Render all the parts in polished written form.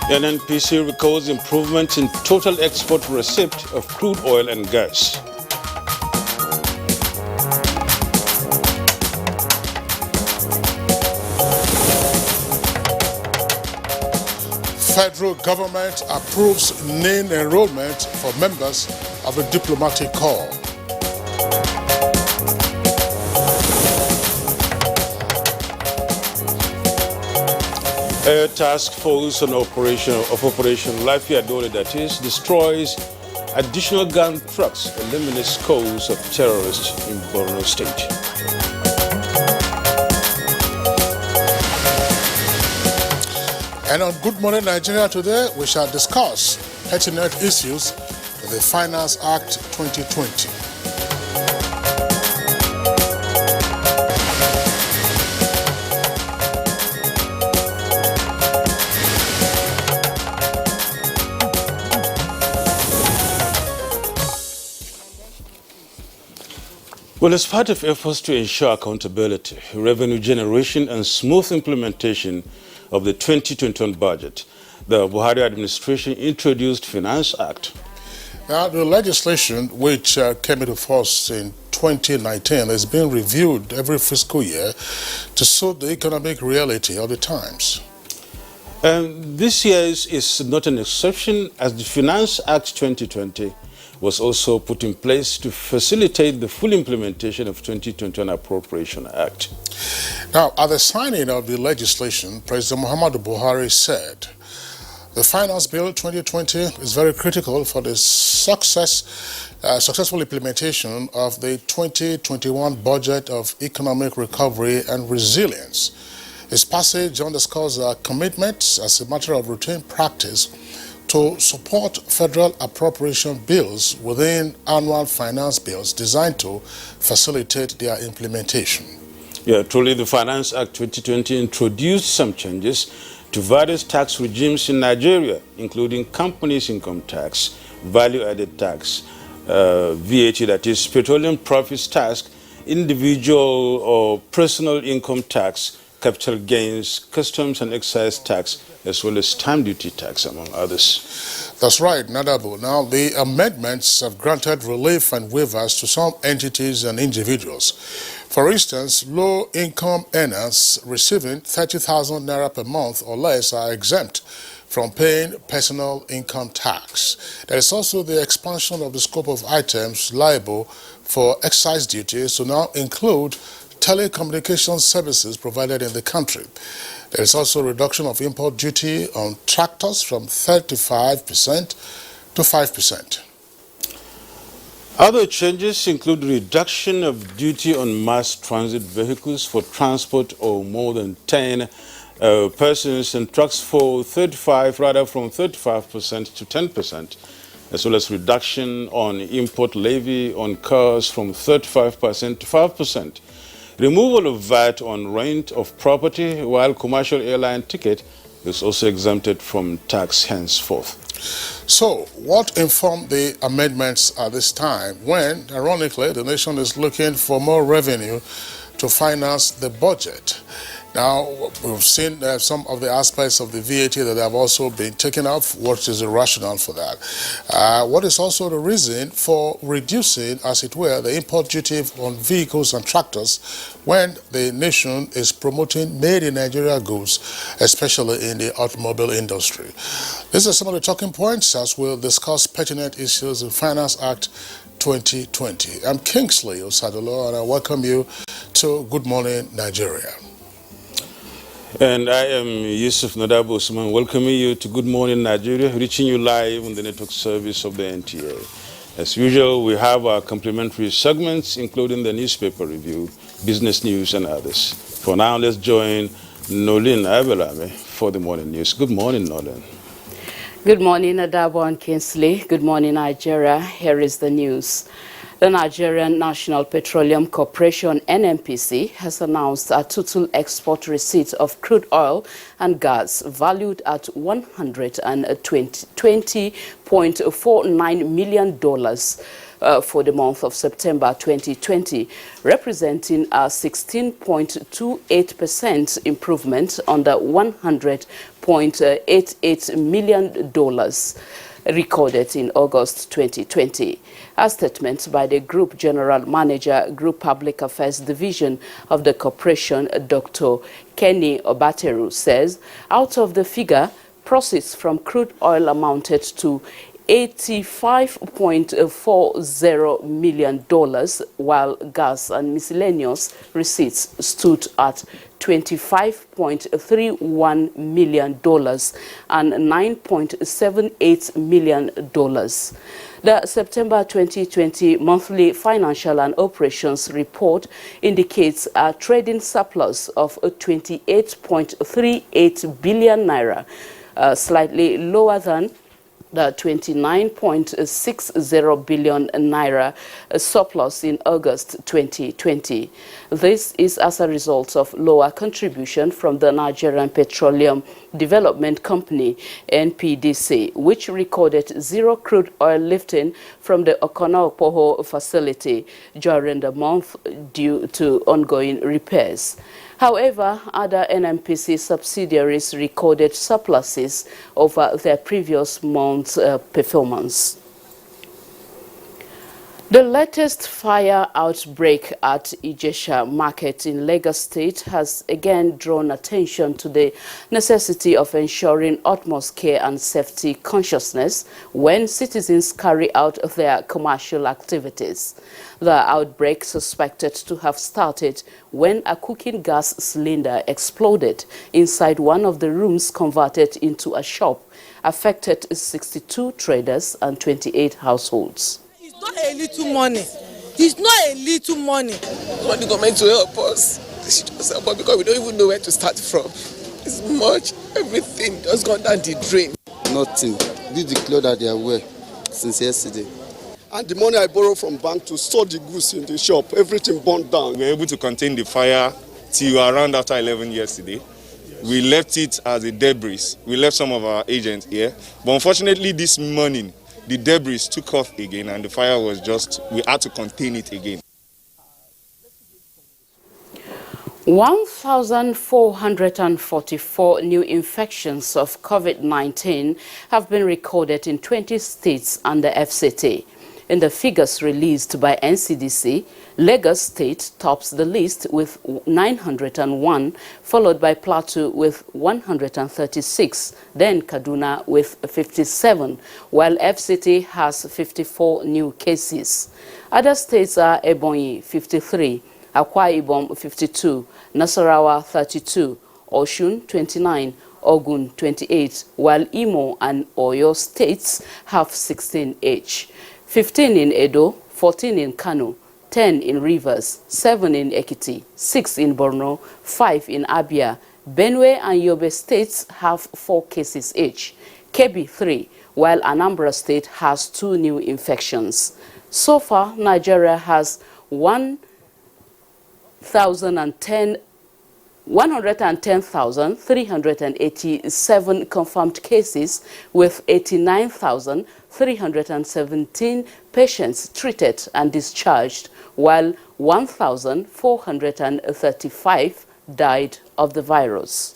NNPC records improvement in total export receipt of crude oil and gas. Federal government approves NIN enrollment for members of the diplomatic corps. Air Task Force on Operation Lafia Dole, that is, destroys additional gun trucks, eliminates scores of terrorists in Borno State. And on Good Morning Nigeria today, we shall discuss pertinent issues of the Finance Act 2020. Well, as part of efforts to ensure accountability, revenue generation, and smooth implementation of the 2021 budget, the Buhari administration introduced Finance Act. Now, the legislation, which came into force in 2019, is being reviewed every fiscal year to suit the economic reality of the times. And this year's is not an exception, as the Finance Act 2020 was also put in place to facilitate the full implementation of 2021 Appropriation Act. Now, at the signing of the legislation, President Muhammadu Buhari said, the Finance Bill 2020 is very critical for the successful implementation of the 2021 budget of economic recovery and resilience. His passage underscores our commitment as a matter of routine practice to support federal appropriation bills within annual finance bills designed to facilitate their implementation. Yeah, truly, the Finance Act 2020 introduced some changes to various tax regimes in Nigeria, including companies' income tax, value-added tax, VAT, that is petroleum profits tax, individual or personal income tax, capital gains, customs and excise tax, as well as stamp duty tax, among others. That's right, Nadabo. Now, the amendments have granted relief and waivers to some entities and individuals. For instance, low-income earners receiving 30,000 naira per month or less are exempt from paying personal income tax. There is also the expansion of the scope of items liable for excise duties to now include telecommunication services provided in the country. There is also a reduction of import duty on tractors from 35% to 5%. Other changes include reduction of duty on mass transit vehicles for transport of more than 10 persons and trucks from 35% to 10%, as well as reduction on import levy on cars from 35% to 5%. Removal of VAT on rent of property, while commercial airline ticket is also exempted from tax henceforth. So, what informed the amendments at this time when, ironically, the nation is looking for more revenue to finance the budget? Now, we've seen some of the aspects of the VAT that have also been taken out. What is the rationale for that? What is also the reason for reducing, as it were, the import duty on vehicles and tractors when the nation is promoting made-in-Nigeria goods, especially in the automobile industry? These are some of the talking points as we'll discuss pertinent issues in Finance Act 2020. I'm Kingsley Osadolo, and I welcome you to Good Morning Nigeria. And I am Yusuf Nadabo Usman, welcoming you to Good Morning Nigeria, reaching you live on the network service of the NTA. As usual, we have our complimentary segments, including the newspaper review, business news, and others. For now, let's join Nolin Abelame for the morning news. Good morning, Nolin. Good morning, Nadabo and Kingsley. Good morning, Nigeria. Here is the news. The Nigerian National Petroleum Corporation (NNPC) has announced a total export receipt of crude oil and gas valued at $120.49 million for the month of September 2020, representing a 16.28% improvement on the $100.88 million recorded in August 2020. A statement by the Group General Manager, Group Public Affairs Division of the Corporation, Dr. Kenny Obateru, says out of the figure, proceeds from crude oil amounted to $85.40 million, while gas and miscellaneous receipts stood at $25.31 million and $9.78 million. The September 2020 monthly financial and operations report indicates a trading surplus of 28.38 billion naira, slightly lower than the 29.60 billion naira surplus in August 2020. This is as a result of lower contribution from the Nigerian Petroleum Development Company, NPDC, which recorded zero crude oil lifting from the Okona-Okpoho facility during the month due to ongoing repairs. However, other NNPC subsidiaries recorded surpluses over their previous month's performance. The latest fire outbreak at Ijesha Market in Lagos State has again drawn attention to the necessity of ensuring utmost care and safety consciousness when citizens carry out their commercial activities. The outbreak, suspected to have started when a cooking gas cylinder exploded inside one of the rooms converted into a shop, affected 62 traders and 28 households. It's not a little money. It's not a little money. We want the government to help us. They should just help us because we don't even know where to start from. It's much, everything just gone down the drain. Nothing. This is the clothes that they are wearing since yesterday. And the money I borrowed from bank to store the goods in the shop, everything burned down. We were able to contain the fire till around after 11 yesterday. We left it as a debris. We left some of our agents here. But unfortunately this morning, the debris took off again and the fire was we had to contain it again. 1,444 new infections of COVID-19 have been recorded in 20 states under FCT. In the figures released by NCDC, Lagos State tops the list with 901, followed by Plateau with 136, then Kaduna with 57, while FCT has 54 new cases. Other states are Ebonyi 53, Akwa Ibom 52, Nasarawa 32, Osun 29, Ogun 28, while Imo and Oyo states have 16 each. 15 in Edo, 14 in Kano, 10 in Rivers, 7 in Ekiti, 6 in Borno, 5 in Abia. Benue and Yobe states have 4 cases each. Kebbi 3, while Anambra State has 2 new infections. So far, Nigeria has 110,387 confirmed cases with 89,317 patients treated and discharged, while 1,435 died of the virus.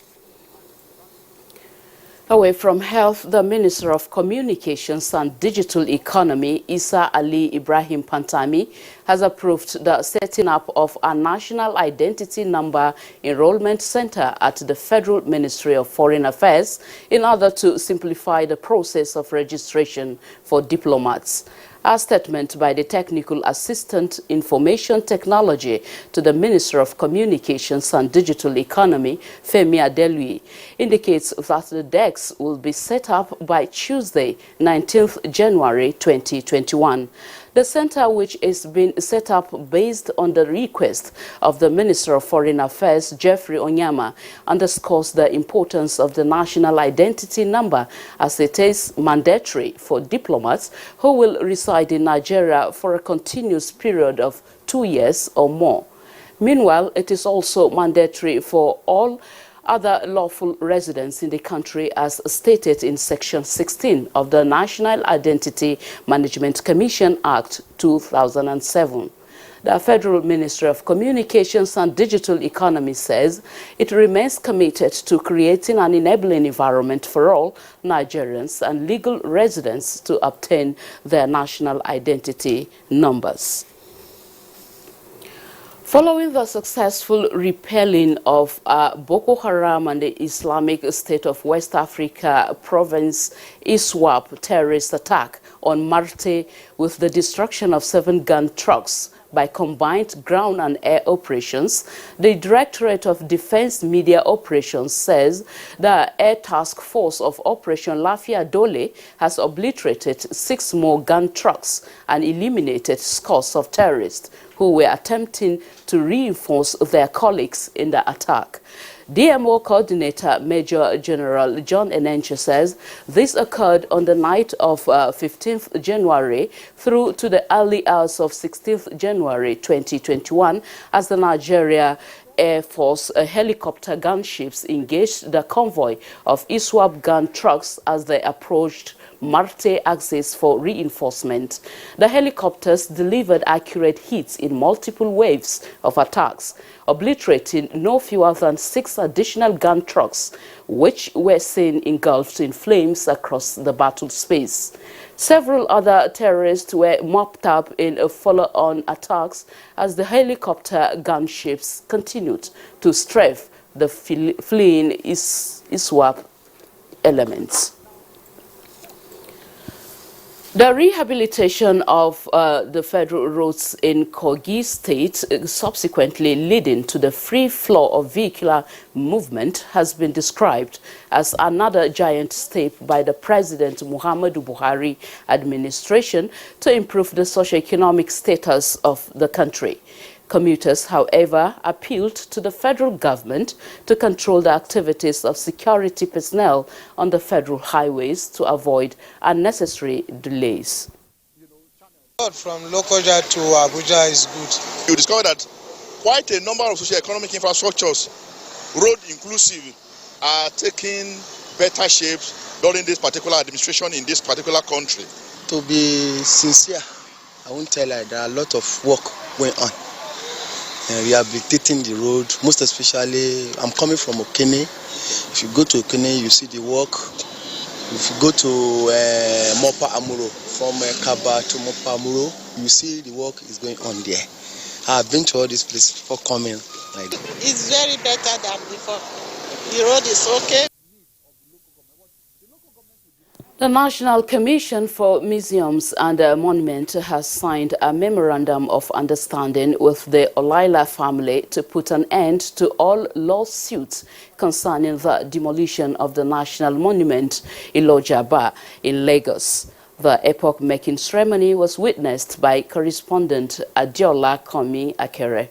Away from health, the Minister of Communications and Digital Economy, Isa Ali Ibrahim Pantami, has approved the setting up of a National Identity Number Enrollment Center at the Federal Ministry of Foreign Affairs in order to simplify the process of registration for diplomats. A statement by the Technical Assistant Information Technology to the Minister of Communications and Digital Economy, Femi Adelui, indicates that the DEX will be set up by Tuesday, 19th January 2021. The center, which is being set up based on the request of the Minister of Foreign Affairs, Jeffrey Onyama, underscores the importance of the national identity number, as it is mandatory for diplomats who will reside in Nigeria for a continuous period of 2 years or more. Meanwhile, it is also mandatory for all other lawful residents in the country, as stated in Section 16 of the National Identity Management Commission Act 2007. The Federal Ministry of Communications and Digital Economy says it remains committed to creating an enabling environment for all Nigerians and legal residents to obtain their national identity numbers. Following the successful repelling of Boko Haram and the Islamic State of West Africa province ISWAP terrorist attack on Marte with the destruction of 7 gun trucks by combined ground and air operations, the Directorate of Defense Media Operations says the Air Task Force of Operation Lafia Dole has obliterated 6 more gun trucks and eliminated scores of terrorists who were attempting to reinforce their colleagues in the attack. DMO Coordinator Major General John Enenche says this occurred on the night of 15th January through to the early hours of 16th January 2021 as the Nigeria Air Force helicopter gunships engaged the convoy of ISWAP gun trucks as they approached Marte axis for reinforcement. The helicopters delivered accurate hits in multiple waves of attacks, obliterating no fewer than 6 additional gun trucks, which were seen engulfed in flames across the battle space. Several other terrorists were mopped up in follow-on attacks as the helicopter gunships continued to strafe the fleeing ISWAP elements. The rehabilitation of the federal roads in Kogi State, subsequently leading to the free flow of vehicular movement, has been described as another giant step by the President Muhammadu Buhari administration to improve the socio-economic status of the country. Commuters, however, appealed to the federal government to control the activities of security personnel on the federal highways to avoid unnecessary delays. From Lokoja to Abuja is good. You discover that quite a number of socio-economic infrastructures, road inclusive, are taking better shapes during this particular administration in this particular country. To be sincere, I won't tell you, there are a lot of work going on. Rehabilitating the road, most especially, I'm coming from Okene. If you go to Okene, you see the work. If you go to Mopa Amuro, from Kaba to Mopa Amuro, you see the work is going on there. I've been to all these places before coming. It's very better than before. The road is okay. The National Commission for Museums and Monuments has signed a memorandum of understanding with the Olaila family to put an end to all lawsuits concerning the demolition of the national monument Ilojaba in Lagos. The epoch-making ceremony was witnessed by correspondent Adiola Komi Akere.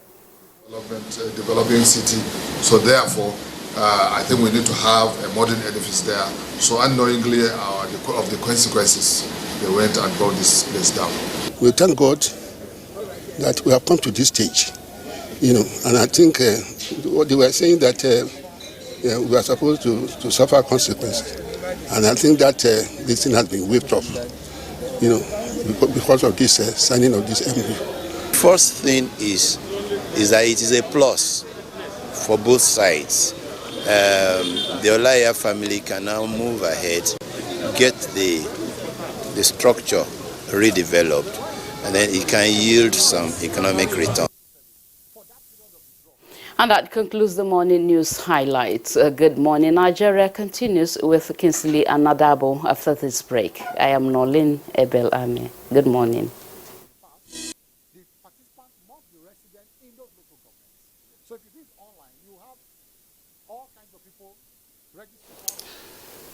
Developing city, so therefore I think we need to have a modern edifice there. So unknowingly, of the consequences, they went and brought this place down. We thank God that we have come to this stage, and I think what they were saying that we are supposed to suffer consequences, and I think that this thing has been waived off, because of this signing of this MOU. First thing is that it is a plus for both sides. The Olaya family can now move ahead, get the structure redeveloped, and then it can yield some economic return. And that concludes the morning news highlights. Good morning. Nigeria continues with Kinsley and Nadabo after this break. I am Nolin Ebel Ame. Good morning.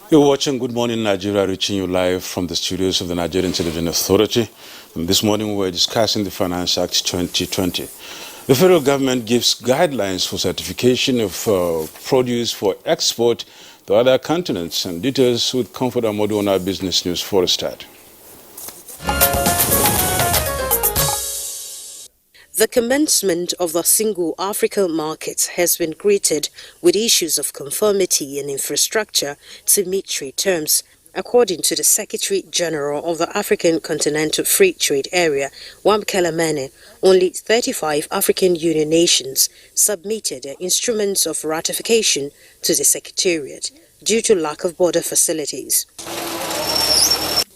You're watching Good Morning Nigeria, reaching you live from the studios of the Nigerian Television Authority. And this morning we were discussing the Finance Act 2020. The federal government gives guidelines for certification of produce for export to other continents. And details with Comfort Amodu on our Business News for a start. The commencement of the single African market has been greeted with issues of conformity and infrastructure to meet trade terms. According to the Secretary General of the African Continental Free Trade Area, Wamkela Mane, only 35 African Union nations submitted their instruments of ratification to the Secretariat due to lack of border facilities.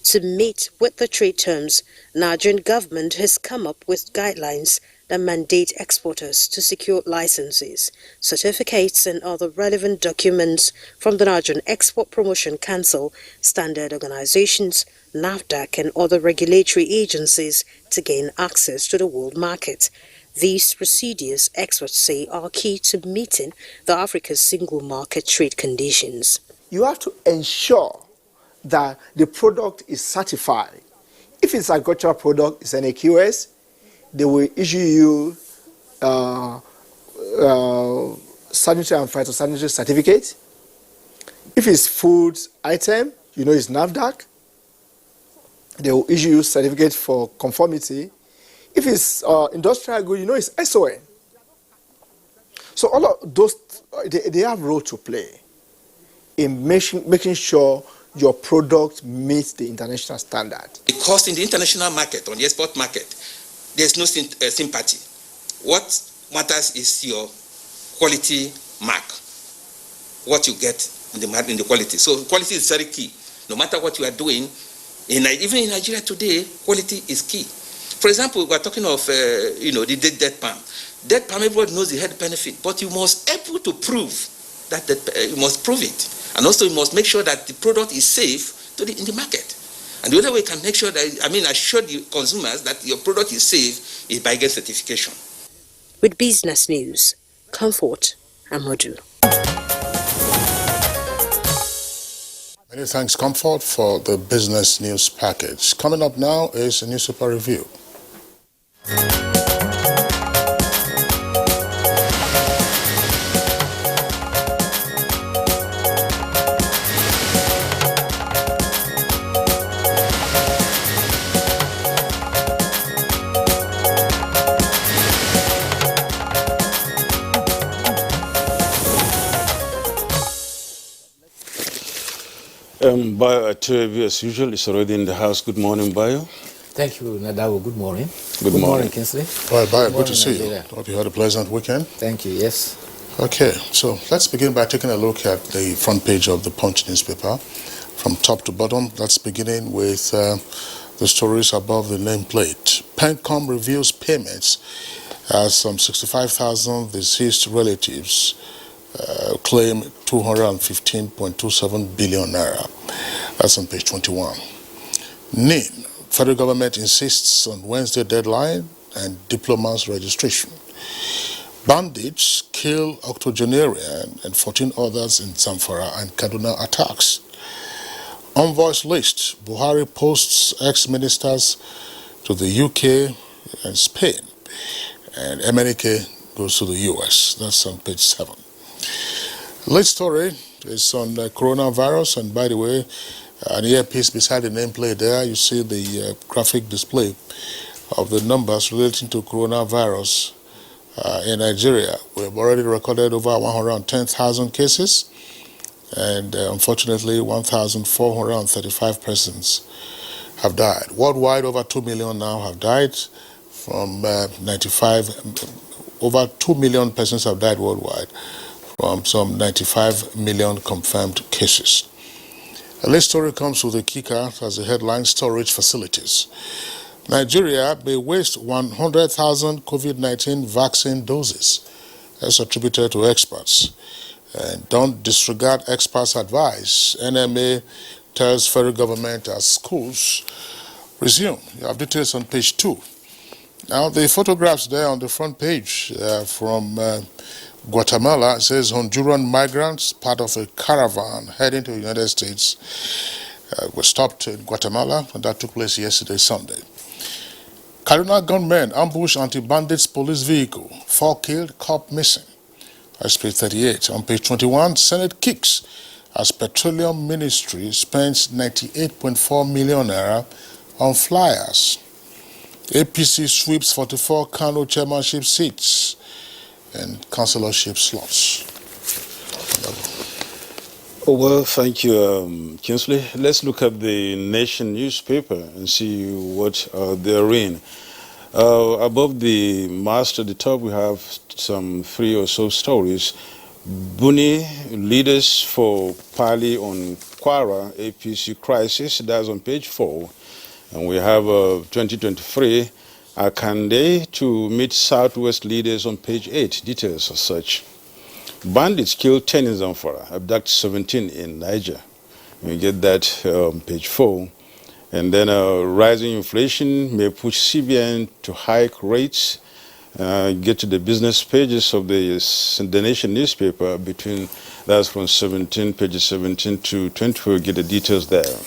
To meet with the trade terms, Nigerian government has come up with guidelines that mandate exporters to secure licenses, certificates and other relevant documents from the Nigerian Export Promotion Council, standard organizations, NAFDAC and other regulatory agencies to gain access to the world market. These procedures, experts say, are key to meeting the Africa's single market trade conditions. You have to ensure that the product is certified. If it's an agricultural product, it's an AQS, they will issue you sanitary and phytosanitary certificate. If it's food item, you know it's NAFDAC, they will issue you certificate for conformity. If it's industrial good, you know it's SON. So all of those, they have a role to play in making sure your product meets the international standard. Because in the international market, on the export market, there's no sympathy. What matters is your quality mark, what you get in the quality. So quality is very key. No matter what you are doing, even in Nigeria today, quality is key. For example, we are talking of the dead palm. Dead palm, everybody knows the health benefit, but you must be able to prove that you must prove it. And also you must make sure that the product is safe in the market. And the other way you can make sure that, assure the consumers that your product is safe is by getting certification. With Business News, Comfort Amodu. Many thanks, Comfort, for the Business News package. Coming up now is a newspaper review. Bayo Atuebi, as usual, is already in the house. Good morning, Bayo. Thank you, Nadawo. Good morning. Good morning, Kingsley. All right, Bayo, good to see you. Hope you had a pleasant weekend. Thank you, yes. Okay, so let's begin by taking a look at the front page of the Punch newspaper. From top to bottom, that's beginning with the stories above the nameplate. PENCOM reviews payments as some 65,000 deceased relatives claim 215.27 billion naira. That's on page 21. NIN, federal government insists on Wednesday deadline and diplomas registration. Bandits kill octogenarian and 14 others in Zamfara and Kaduna attacks. Envoys list, Buhari posts ex-ministers to the UK and Spain. And MNK goes to the US. That's on page 7. Late story is on coronavirus, and by the way, an earpiece beside the nameplate there, you see the graphic display of the numbers relating to coronavirus in Nigeria. We have already recorded over 110,000 cases, and unfortunately 1,435 persons have died. Worldwide, over 2 million now have died from 95, over 2 million persons have died worldwide from some 95 million confirmed cases. A late story comes with a kicker as a headline: storage facilities. Nigeria may waste 100,000 COVID-19 vaccine doses, as attributed to experts. And don't disregard experts' advice. NMA tells federal government as schools resume. You have details on page 2. Now, the photographs there on the front page from Guatemala, it says Honduran migrants, part of a caravan heading to the United States, were stopped in Guatemala, and that took place yesterday, Sunday. Kaduna gunmen ambush anti-bandits police vehicle, 4 killed, cop missing. That's page 38. On page 21, Senate kicks as Petroleum Ministry spends 98.4 million naira on flyers. APC sweeps 44 Kano chairmanship seats and councillorship slots. Oh, well, thank you, Kingsley. Let's look at the Nation newspaper and see what they're in. Above the mast at the top, we have some 3 or so stories. Buni leaders for Pali on Kwara APC crisis. That's on page 4. And we have 2023 Akande to meet Southwest leaders on page 8. Details as such. Bandits killed 10 in Zamfara, abduct 17 in Niger. We get that on page 4. And then rising inflation may push CBN to hike rates. Get to the business pages of the Nation newspaper that's from pages 17 to 24. Get the details there.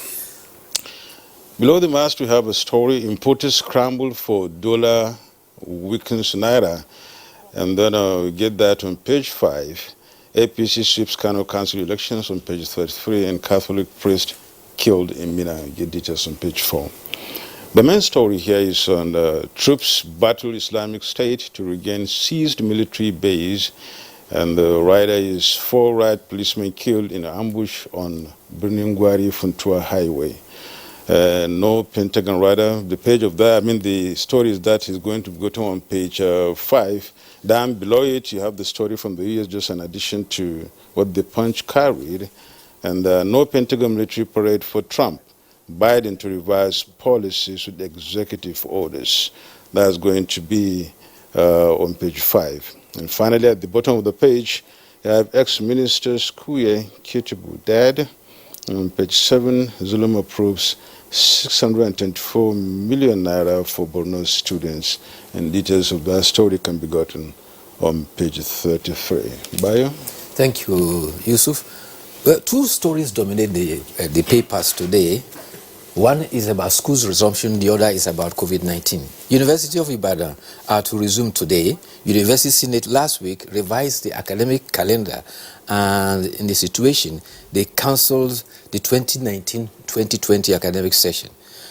Below the mast, we have a story, importers scramble for dollar weakens naira. And then we get that on page 5. APC sweeps Kano Council elections on page 33, and Catholic priest killed in Mina. You get details on page 4. The main story here is on troops battle Islamic State to regain seized military base. And the rider is 4 riot policemen killed in an ambush on Birningwari-Funtua Highway. No Pentagon rider. The page of that, the story is that is going to go to on page 5. Down below it, you have the story from the US, just an addition to what the Punch carried. And no Pentagon military parade for Trump. Biden to revise policies with executive orders. That's going to be on page 5. And finally, at the bottom of the page, you have ex-ministers Kuye Kitubu dead. On page 7, Zulum approves 624 million naira for Borno students. And details of that story can be gotten on page 33. Bayo? Thank you, Yusuf. Well, 2 stories dominate the papers today. One is about schools resumption, the other is about COVID-19. University of Ibadan are to resume today. University Senate last week revised the academic calendar, and in the situation, they cancelled the 2019-2020 academic session.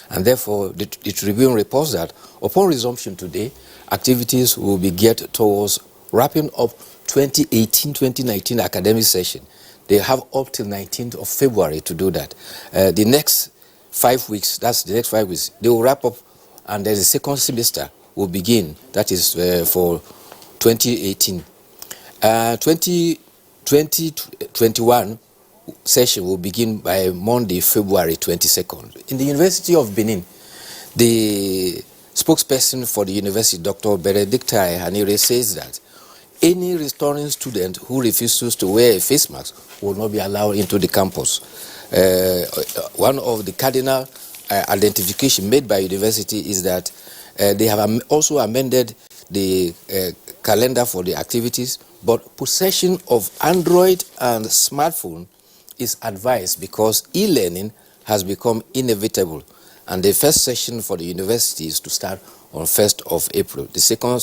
And therefore, the Tribune reports that upon resumption today, activities will be geared towards wrapping up 2018-2019 academic session. They have up till 19th of February to do that. The next 5 weeks, that's the next 5 weeks, they will wrap up, and then the second semester will begin. That is for 2018. 2021 session will begin by Monday, February 22nd. In the University of Benin, the spokesperson for the university, Dr. Benedicta Hanire, says that any returning student who refuses to wear a face mask will not be allowed into the campus. One of the cardinal identification made by university is that they have also amended the calendar for the activities, but possession of Android and smartphone is advised because e-learning has become inevitable, and the first session for the university is to start on 1st of April. The second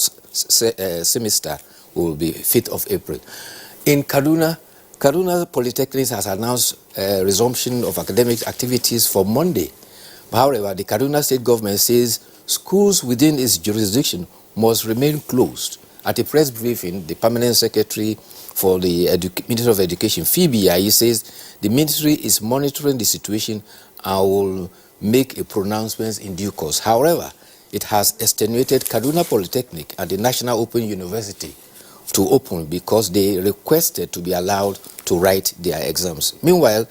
semester will be 5th of April. In Kaduna Polytechnic has announced resumption of academic activities for Monday. However, the Kaduna state government says schools within its jurisdiction must remain closed. At a press briefing, the permanent secretary for the Ministry of Education, Phoebe Ayi, says the ministry is monitoring the situation and will make a pronouncement in due course. However, it has extenuated Kaduna Polytechnic and the National Open University to open because they requested to be allowed to write their exams. Meanwhile,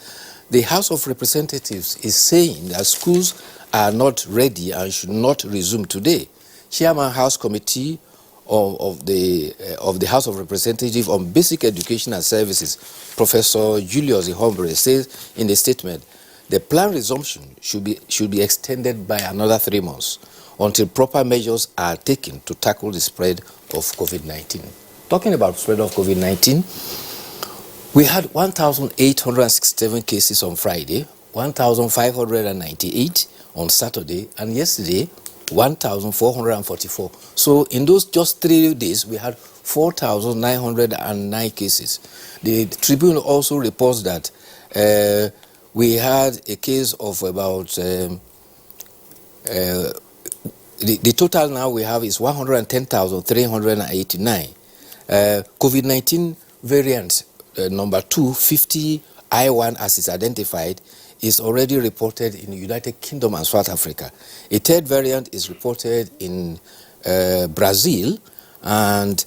the House of Representatives is saying that schools are not ready and should not resume today. Chairman House Committee of the House of Representatives on Basic Education and Services, Professor Julius Ihombre, says in a statement, the planned resumption should be extended by another 3 months. until proper measures are taken to tackle the spread of COVID-19. Talking about spread of COVID-19, we had 1,867 cases on Friday, 1,598 on Saturday, and yesterday, 1,444. So in those just 3 days, we had 4,909 cases. The Tribune also reports that we had a case of about, the total now we have is 110,389. COVID-19 variant number 250 I1 as it's identified is already reported in the United Kingdom and South Africa. A third variant is reported in Brazil, and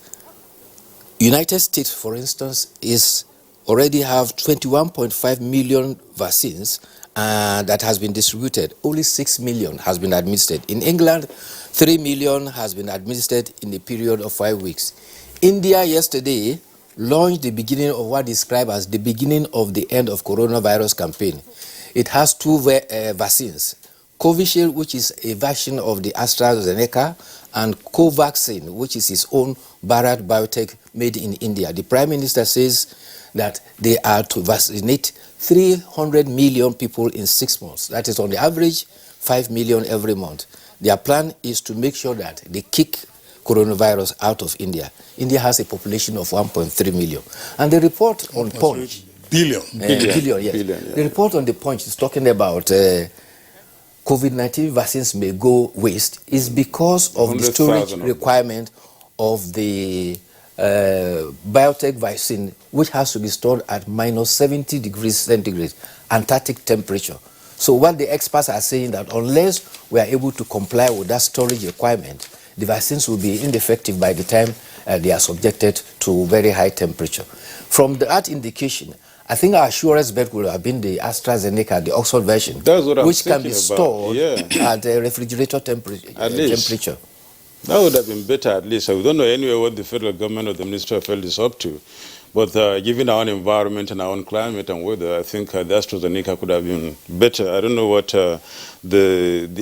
United States, for instance, is already have 21.5 million vaccines that has been distributed. Only 6 million has been administered. In England, 3 million has been administered in a period of 5 weeks. India yesterday launched the beginning of what is described as the beginning of the end of coronavirus campaign. It has 2 vaccines, Covishield, which is a version of the AstraZeneca, and Covaxin, which is its own Bharat Biotech made in India. The Prime Minister says that they are to vaccinate 300 million people in 6 months. That is on the average 5 million every month. Their plan is to make sure that they kick coronavirus out of India. India has a population of 1.3 million. And the report on Punch... Billion. Billion, yes. Billion, yeah. The report on the Punch is talking about COVID-19 vaccines may go waste is because of the storage requirement of the biotech vaccine, which has to be stored at minus 70 degrees centigrade, Antarctic temperature. So what the experts are saying that unless we are able to comply with that storage requirement, the vaccines will be ineffective by the time they are subjected to very high temperature. From that indication, I think our surest bet would have been the AstraZeneca, the Oxford version, which can be stored at a refrigerator temperature. That would have been better at least. We don't know anyway what the federal government or the Ministry of Health is up to. But given our own environment and our own climate and weather, I think the AstraZeneca could have been better. I don't know what the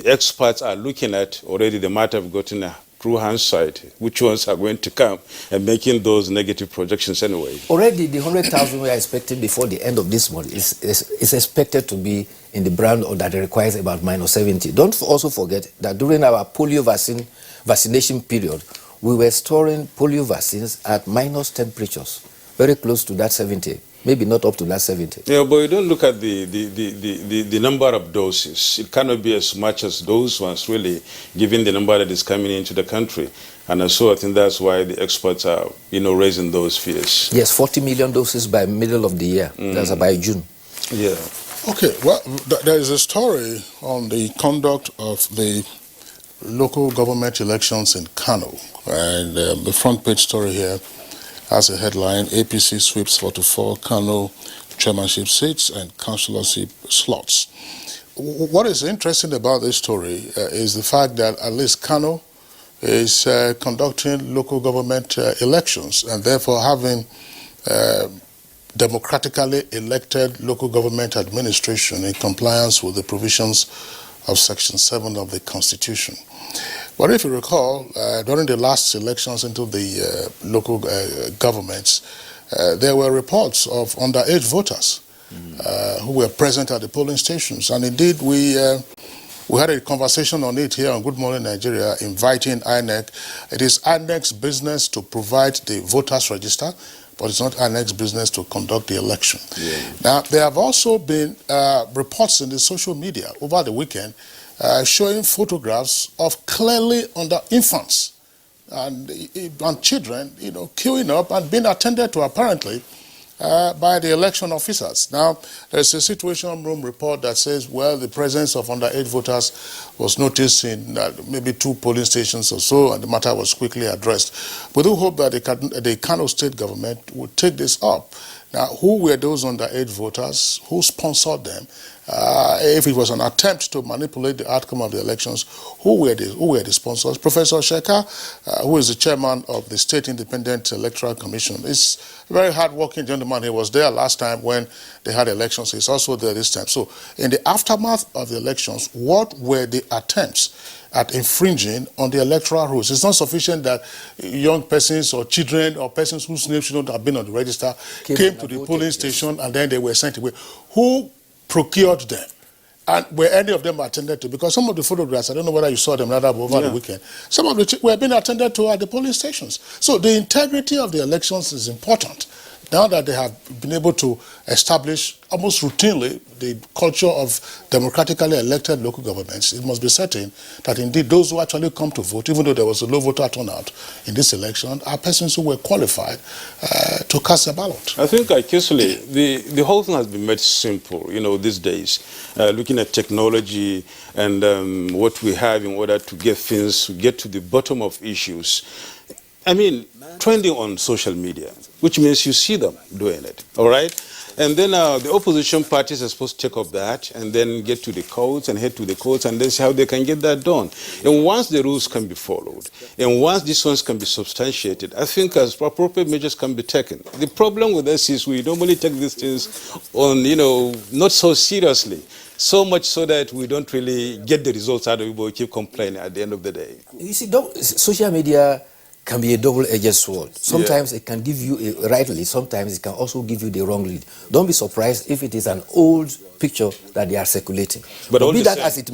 experts are looking at. Already they might have gotten a through hindsight, which ones are going to come and making those negative projections anyway. Already the 100,000 we are expecting before the end of this month is expected to be in the brand or that requires about minus 70. Don't also forget that during our polio vaccination period, we were storing polio vaccines at minus temperatures, very close to that 70. Maybe not up to that 70. Yeah, but you don't look at the number of doses. It cannot be as much as those ones, really, given the number that is coming into the country. And so I think that's why the experts are, raising those fears. Yes, 40 million doses by middle of the year. That's by June. Yeah. Okay, well, there is a story on the conduct of the local government elections in Kano. And the front page story here has a headline, APC sweeps 44 Kano chairmanship seats and councillorship slots. What is interesting about this story is the fact that at least Kano is conducting local government elections and therefore having democratically elected local government administration in compliance with the provisions of Section 7 of the Constitution. But if you recall, during the last elections into the local governments, there were reports of underage voters who were present at the polling stations. And indeed, we had a conversation on it here on Good Morning Nigeria, inviting INEC. It is INEC's business to provide the voters register, but it's not INEC's business to conduct the election. Yeah. Now, there have also been reports in the social media over the weekend showing photographs of clearly under infants and children, queuing up and being attended to apparently by the election officers. Now, there's a Situation Room report that says, well, the presence of underage voters was noticed in maybe 2 polling stations or so, and the matter was quickly addressed. We do hope that the Kano state government would take this up. Now, who were those underage voters? Who sponsored them? If it was an attempt to manipulate the outcome of the elections, who were the sponsors? Professor Sheka, who is the chairman of the State Independent Electoral Commission, is a very hard-working gentleman. He was there last time when they had elections. He's also there this time. So in the aftermath of the elections, what were the attempts at infringing on the electoral rules. It's not sufficient that young persons or children or persons whose names should not have been on the register came to the polling station and then they were sent away. Who procured them? And were any of them attended to? Because some of the photographs, I don't know whether you saw them rather over the weekend, some of them were being attended to at the polling stations. So the integrity of the elections is important. Now that they have been able to establish almost routinely the culture of democratically elected local governments, it must be certain that indeed those who actually come to vote, even though there was a low voter turnout in this election, are persons who were qualified to cast a ballot. I think, Kisle, the whole thing has been made simple, these days, looking at technology and what we have in order to get to the bottom of issues. I mean, trending on social media, which means you see them doing it, all right? And then the opposition parties are supposed to take up that and then get to the courts and head to the courts and then see how they can get that done. And once the rules can be followed, and once these ones can be substantiated, I think as appropriate measures can be taken. The problem with us is we normally take these things on, not so seriously. So much so that we don't really get the results out of it, but we keep complaining at the end of the day. You see, social media can be a double-edged sword. Sometimes it can give you a right lead, sometimes it can also give you the wrong lead. Don't be surprised if it is an old picture that they are circulating. But be that as it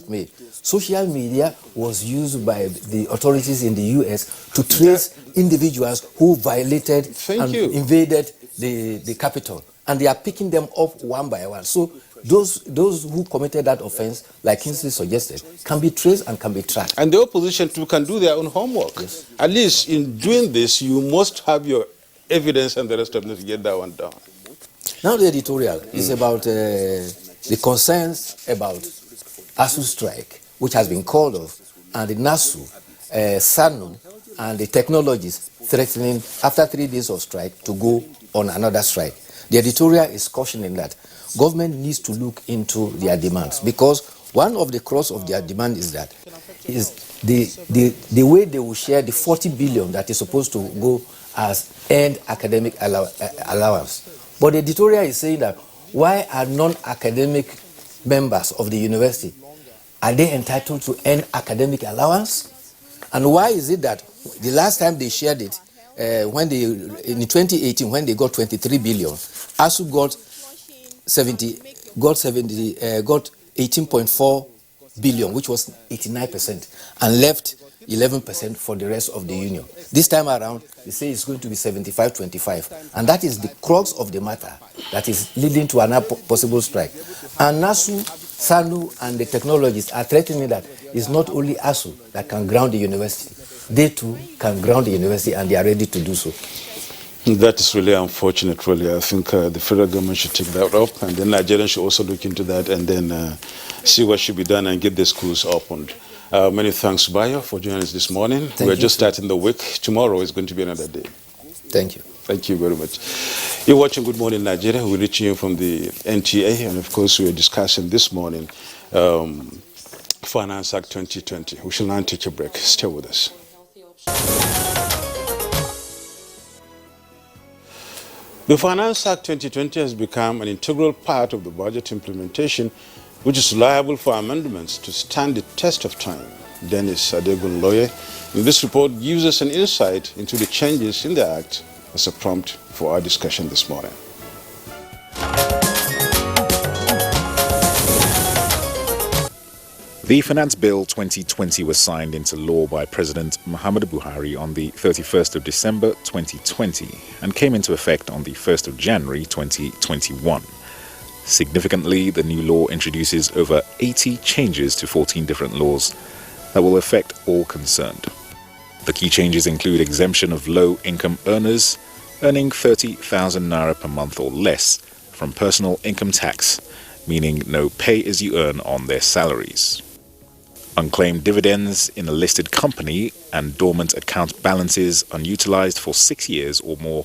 may, social media was used by the authorities in the US to trace individuals who violated and invaded the capital. And they are picking them up one by one. So those who committed that offense, like Kingsley suggested, can be traced and can be tracked. And the opposition too can do their own homework. Yes. At least in doing this, you must have your evidence and the rest of them to get that one done. Now the editorial is about the concerns about ASU strike, which has been called off, and the NASU, SANU, and the technologists threatening, after 3 days of strike, to go on another strike. The editorial is cautioning that government needs to look into their demands, because one of the crux of their demand is the way they will share the 40 billion that is supposed to go as earned academic allowance. But the editorial is saying that why are non-academic members of the university, are they entitled to earn academic allowance? And why is it that the last time they shared it, in 2018, when they got 23 billion, ASU got 18.4 billion, which was 89%, and left 11% for the rest of the union. This time around, they say it's going to be 75-25, and that is the crux of the matter that is leading to another possible strike. And NASU, SANU, and the technologists are threatening that it's not only ASU that can ground the university. They too can ground the university, and they are ready to do so. That is really unfortunate, really. I think the federal government should take that up, and then Nigeria should also look into that and then see what should be done and get the schools opened. Many thanks, Bayo, for joining us this morning. We're just starting the week. Tomorrow is going to be another day. Thank you. Thank you very much. You're watching Good Morning Nigeria. We're reaching you from the NTA, and of course we are discussing this morning Finance Act 2020. We shall now take a break. Stay with us. The Finance Act 2020 has become an integral part of the budget implementation, which is liable for amendments to stand the test of time. Dennis Adegunloye in this report gives us an insight into the changes in the Act as a prompt for our discussion this morning. The Finance Bill 2020 was signed into law by President Muhammadu Buhari on the 31st of December 2020 and came into effect on the 1st of January 2021. Significantly, the new law introduces over 80 changes to 14 different laws that will affect all concerned. The key changes include exemption of low-income earners earning 30,000 naira per month or less from personal income tax, meaning no pay-as-you-earn on their salaries. Unclaimed dividends in a listed company and dormant account balances unutilized for 6 years or more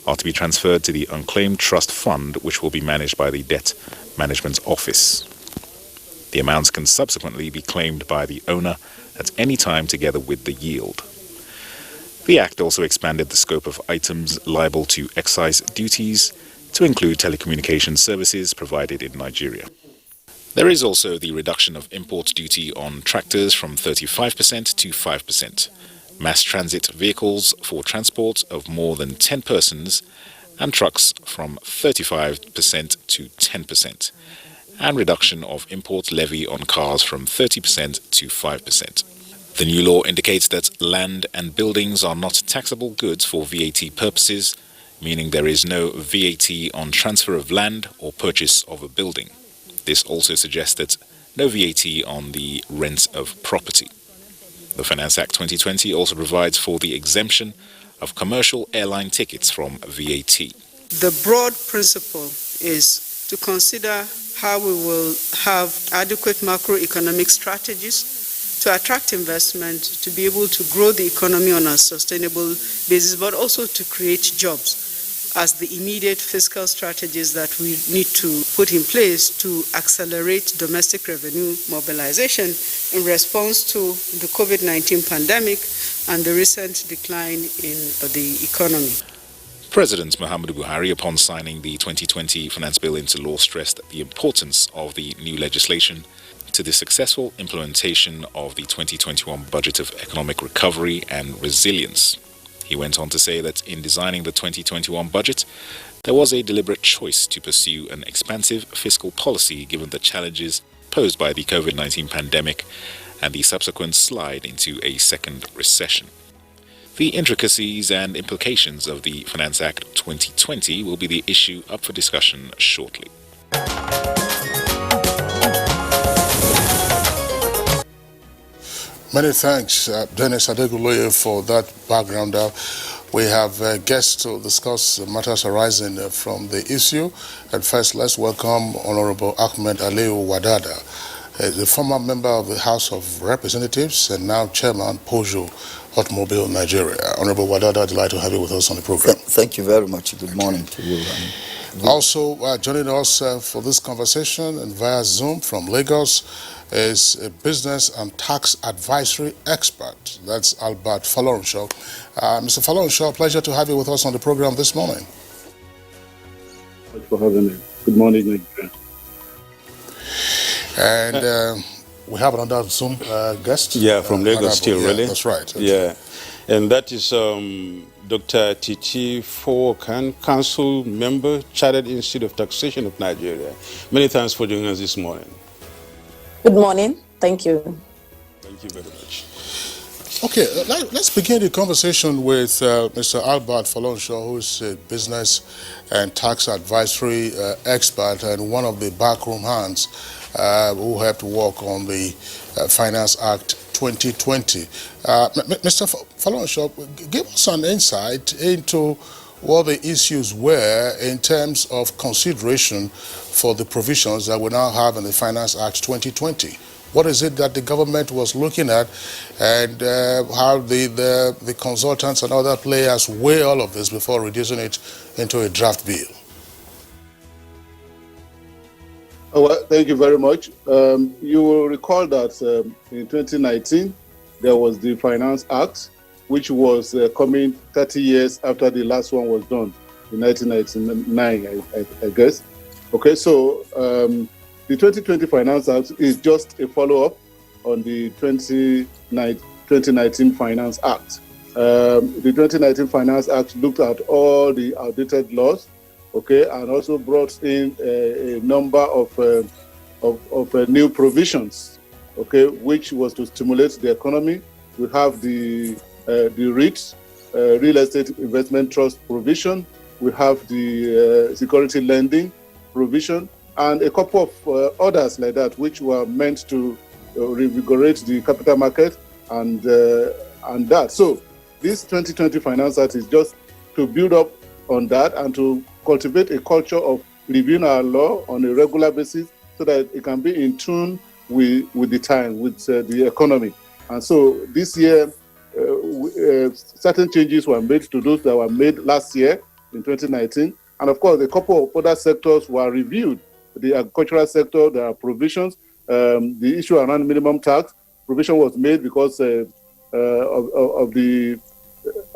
are to be transferred to the Unclaimed Trust Fund, which will be managed by the Debt Management Office. The amounts can subsequently be claimed by the owner at any time together with the yield. The Act also expanded the scope of items liable to excise duties to include telecommunication services provided in Nigeria. There is also the reduction of import duty on tractors from 35% to 5%, mass transit vehicles for transport of more than 10 persons, and trucks from 35% to 10%, and reduction of import levy on cars from 30% to 5%. The new law indicates that land and buildings are not taxable goods for VAT purposes, meaning there is no VAT on transfer of land or purchase of a building. This also suggests that no VAT on the rent of property. The Finance Act 2020 also provides for the exemption of commercial airline tickets from VAT. The broad principle is to consider how we will have adequate macroeconomic strategies to attract investment, to be able to grow the economy on a sustainable basis, but also to create jobs as the immediate fiscal strategies that we need to put in place to accelerate domestic revenue mobilization in response to the COVID-19 pandemic and the recent decline in the economy. President Muhammadu Buhari, upon signing the 2020 Finance Bill into law, stressed the importance of the new legislation to the successful implementation of the 2021 budget of economic recovery and resilience. He went on to say that in designing the 2021 budget, there was a deliberate choice to pursue an expansive fiscal policy given the challenges posed by the COVID-19 pandemic and the subsequent slide into a second recession. The intricacies and implications of the Finance Act 2020 will be the issue up for discussion shortly. Many thanks, Dennis Adeguloye, for that background. We have guests to discuss matters arising from the issue. And first, let's welcome Honorable Ahmed Aliyu Wadada, the former member of the House of Representatives and now Chairman, Peugeot Automobile Nigeria. Honorable Wadada, delighted to have you with us on the program. Thank you very much. Good morning to you. Also joining us for this conversation and via Zoom from Lagos is a business and tax advisory expert. That's Albert Falorenshaw. Mr. Falorenshaw, pleasure to have you with us on the program this morning. Thanks for having me. Good morning, Nigeria. And we have another Zoom guest. Yeah, from Lagos still, yeah, really? That's right. Okay. Yeah, and that is Dr. Titi Fowokan, Council Member, Chartered Institute of Taxation of Nigeria. Many thanks for joining us this morning. Good morning. Thank you. Thank you very much. Okay, let's begin the conversation with Mr. Albert Falorenshaw, who is a business and tax advisory expert and one of the backroom hands who helped work on the Finance Act 2020. Mr. Falorenshaw, give us an insight into what the issues were in terms of consideration for the provisions that we now have in the Finance Act 2020. What is it that the government was looking at, and how the consultants and other players weigh all of this before reducing it into a draft bill? Oh, well, thank you very much. You will recall that in 2019, there was the Finance Act, which was coming 30 years after the last one was done in 1999, I guess. Okay, so the 2020 Finance Act is just a follow-up on the 2019 Finance Act. The 2019 Finance Act looked at all the outdated laws, okay, and also brought in a number of new provisions, okay, which was to stimulate the economy. We have the REIT, Real Estate Investment Trust provision. We have the security lending provision, and a couple of others like that, which were meant to revigorate the capital market and that. So this 2020 Finance Act is just to build up on that and to cultivate a culture of reviewing our law on a regular basis so that it can be in tune with the time, with the economy. And so this year, certain changes were made to those that were made last year in 2019. And of course, a couple of other sectors were reviewed. The agricultural sector, there are provisions. The issue around minimum tax provision was made because of the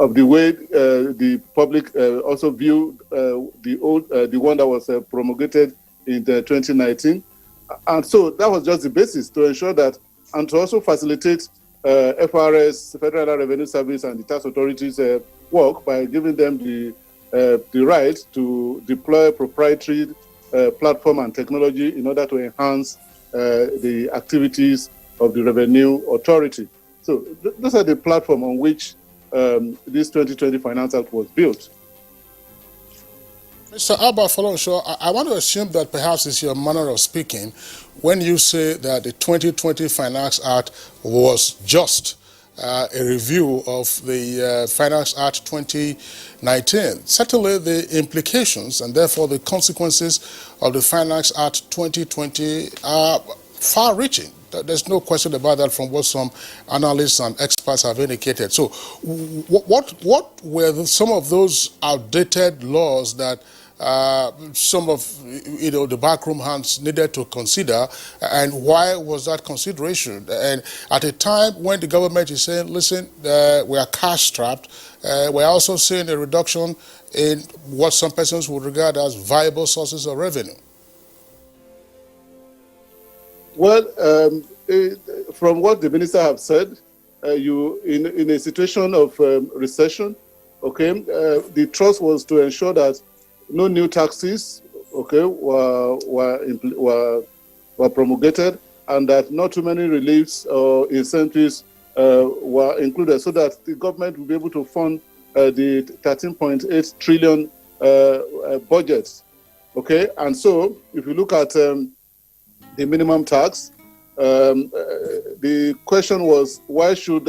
way the public also viewed the one that was promulgated in 2019. And so that was just the basis to ensure that, and to also facilitate FRS, Federal Revenue Service, and the tax authorities' work by giving them the right to deploy proprietary platform and technology in order to enhance the activities of the Revenue Authority. So those are the platform on which this 2020 Finance Act was built. Mr. Abba Folonshaw, I want to assume that perhaps it's your manner of speaking when you say that the 2020 Finance Act was just a review of the Finance Act 2019. Certainly the implications and therefore the consequences of the Finance Act 2020 are far-reaching. There's no question about that from what some analysts and experts have indicated. So what were some of those outdated laws that some of the backroom hands needed to consider, and why was that consideration? And at a time when the government is saying, listen, we are cash strapped, we're also seeing a reduction in what some persons would regard as viable sources of revenue. Well, from what the minister have said, you in a situation of recession, okay, the trust was to ensure that no new taxes, okay, were promulgated, and that not too many reliefs or incentives were included, so that the government will be able to fund the 13.8 trillion budget. Okay, and so if you look at the minimum tax, the question was, why should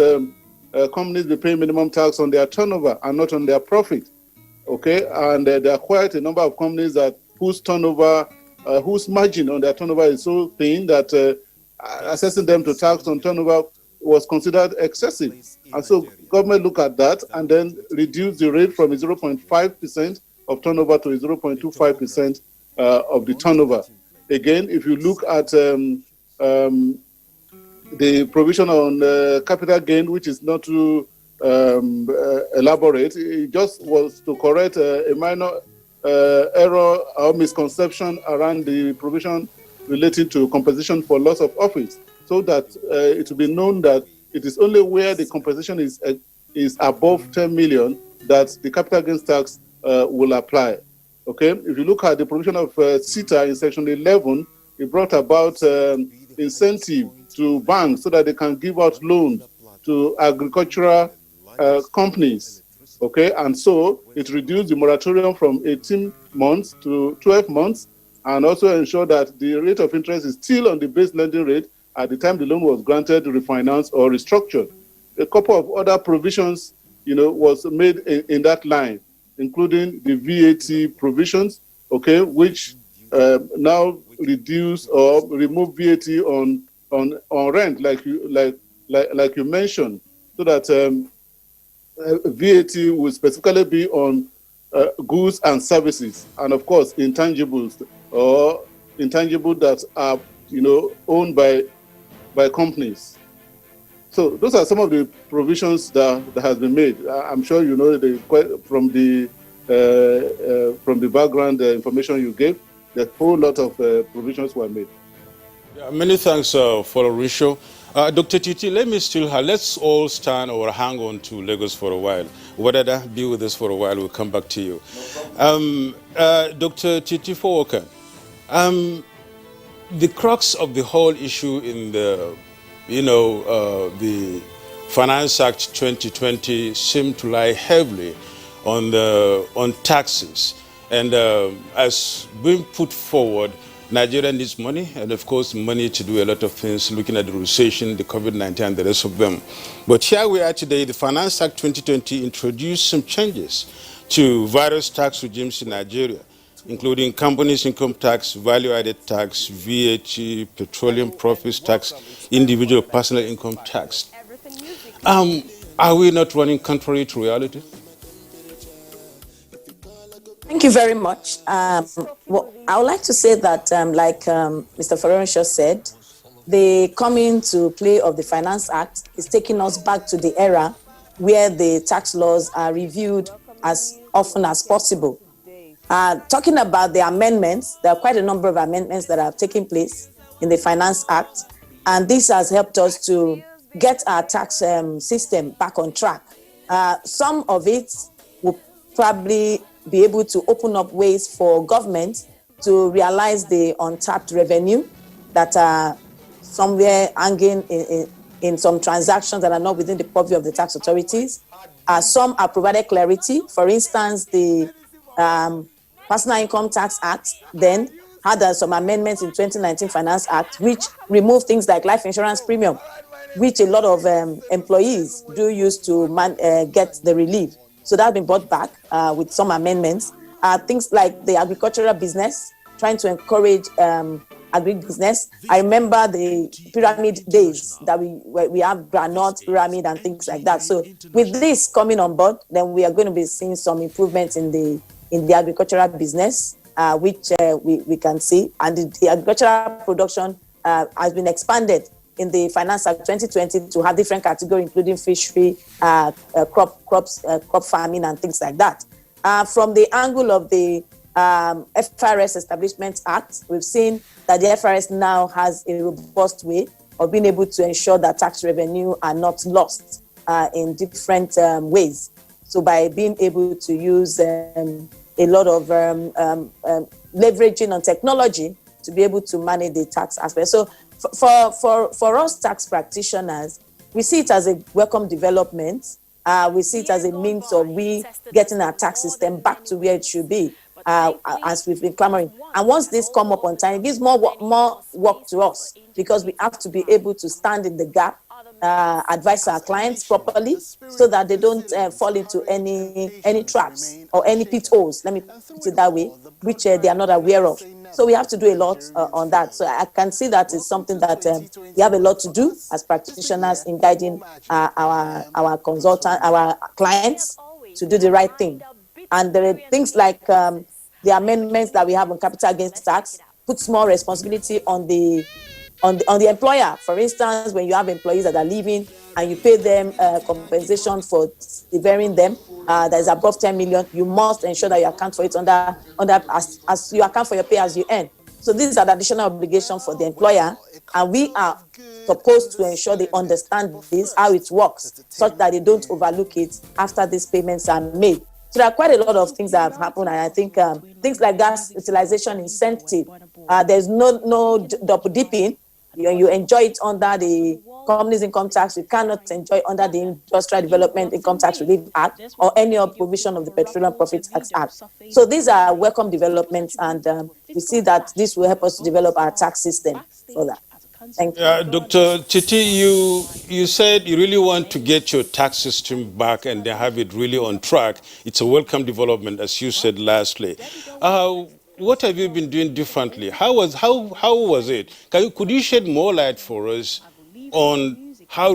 companies be paying minimum tax on their turnover and not on their profit? Okay, and there are quite a number of companies whose turnover, whose margin on their turnover is so thin that assessing them to tax on turnover was considered excessive. And so government looked at that and then reduced the rate from 0.5% of turnover to 0.25% of the turnover. Again, if you look at the provision on capital gain, which is not too elaborate, it just was to correct a minor error or misconception around the provision relating to compensation for loss of office, so that it will be known that it is only where the compensation is above 10 million that the capital gains tax will apply. Okay, if you look at the provision of CETA in section 11, it brought about incentive to banks so that they can give out loans to agricultural companies. Okay, and so it reduced the moratorium from 18 months to 12 months, and also ensure that the rate of interest is still on the base lending rate at the time the loan was granted, refinanced, or restructured. A couple of other provisions, was made in that line, including the VAT provisions, okay, which now reduce or remove VAT on rent, like you mentioned, so that VAT will specifically be on goods and services, and of course intangibles or intangible that are owned by companies. So those are some of the provisions that has been made. I'm sure you know from the background information you gave, that a whole lot of provisions were made. Yeah, many thanks, Folorenshaw. Dr. Titi, let's all stand or hang on to Lagos for a while. Whether be with us for a while, we'll come back to you. Dr. Titi Fowokan, the crux of the whole issue in the Finance Act 2020 seemed to lie heavily on taxes, and as being put forward, Nigeria needs money, and of course money to do a lot of things, looking at the recession, the COVID-19, and the rest of them. But here we are today. The Finance Act 2020 introduced some changes to various tax regimes in Nigeria, including companies' income tax, value-added tax, VAT, petroleum profits tax, individual personal income tax. Are we not running contrary to reality? Thank you very much. Well, I would like to say that, like Mr. Folorenshaw said, the coming to play of the Finance Act is taking us back to the era where the tax laws are reviewed as often as possible. Talking about the amendments, there are quite a number of amendments that have taken place. in the Finance Act, and this has helped us to get our tax system back on track. Some of it will probably be able to open up ways for government to realize the untapped revenue that are somewhere hanging in some transactions that are not within the purview of the tax authorities. Some are provided clarity. For instance, the Personal Income Tax Act then had some amendments in 2019 Finance Act, which removed things like life insurance premium, which a lot of employees do use to get the relief. So that's been brought back with some amendments. Things like the agricultural business, trying to encourage agribusiness. I remember the pyramid days that we have granite pyramid and things like that. So with this coming on board, then we are going to be seeing some improvements in the agricultural business, which we can see, and the agricultural production has been expanded in the Finance Act 2020 to have different categories, including fishery, crop farming, and things like that. From the angle of the FRS Establishment Act, we've seen that the FRS now has a robust way of being able to ensure that tax revenue are not lost in different ways. So by being able to use a lot of leveraging on technology to be able to manage the tax aspect. So for us tax practitioners, we see it as a welcome development. We see it as a means of getting our tax system back to where it should be, as we've been clamoring. And once this come up on time, it gives more work to us, because we have to be able to stand in the gap, advise our clients properly, so that they don't fall into any traps or any pit holes, let me put it that way, which they are not aware of. So we have to do a lot on that. So I can see that it's something that we have a lot to do as practitioners in guiding our clients to do the right thing. And there are things like the amendments that we have on capital gains tax puts more responsibility on the employer. For instance, when you have employees that are leaving and you pay them compensation for severing them, that is above 10 million, you must ensure that you account for it as you account for your pay as you earn. So this is an additional obligation for the employer, and we are supposed to ensure they understand this, how it works, such that they don't overlook it after these payments are made. So there are quite a lot of things that have happened, and I think things like gas utilization incentive, there's no double dipping. You enjoy it under the Companies Income Tax. You cannot enjoy it under the Industrial Development Income Tax Relief Act or any other provision of the Petroleum Profit Tax Act. So these are welcome developments, and we see that this will help us to develop our tax system for that. Thank you. Dr. Titi, you said you really want to get your tax system back and have it really on track. It's a welcome development, as you said lastly. What have you been doing differently? How was it? Could you shed more light for us on how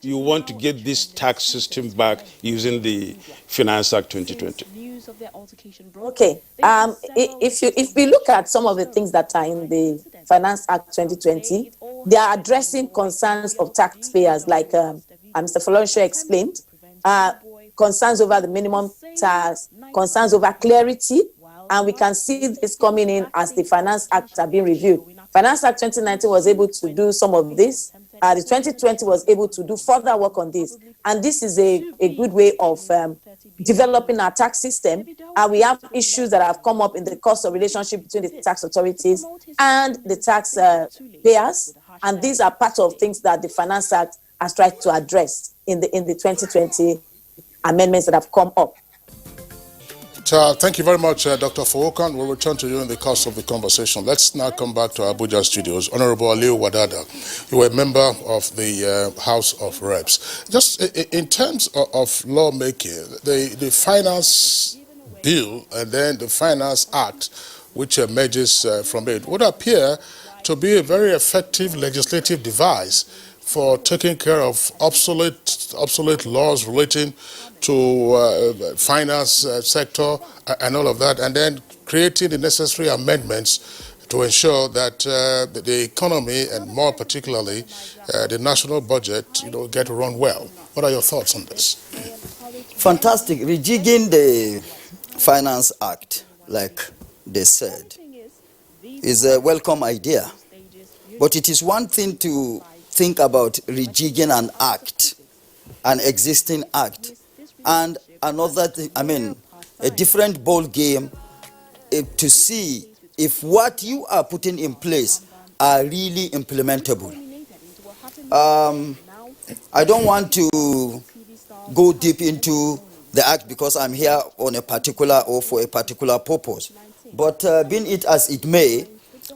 you want to get this tax system back using the Finance Act 2020? Okay. If we look at some of the things that are in the Finance Act 2020, they are addressing concerns of taxpayers, like Mr. Folorensho explained, concerns over the minimum tax, concerns over clarity, and we can see this coming in as the Finance Act are being reviewed. Finance Act 2019 was able to do some of this. The 2020 was able to do further work on this. And this is a good way of developing our tax system. We have issues that have come up in the course of relationship between the tax authorities and the tax payers. And these are part of things that the Finance Act has tried to address in the 2020 amendments that have come up. Thank you very much, Dr. Fowokon. We'll return to you in the course of the conversation. Let's now come back to Abuja studios. Honorable Aliu Wadada, you were a member of the House of Reps. Just in terms of lawmaking, the Finance Bill and then the Finance Act, which emerges from it, would appear to be a very effective legislative device for taking care of obsolete laws relating to finance sector and all of that, and then creating the necessary amendments to ensure that the economy, and more particularly the national budget, get run well. What are your thoughts on this? Fantastic. Rejigging the Finance Act, like they said, is a welcome idea. But it is one thing to think about rejigging an act, an existing act, and another thing, a different ball game to see if what you are putting in place are really implementable. I don't want to go deep into the act because I'm here on a particular or for a particular purpose. But being it as it may,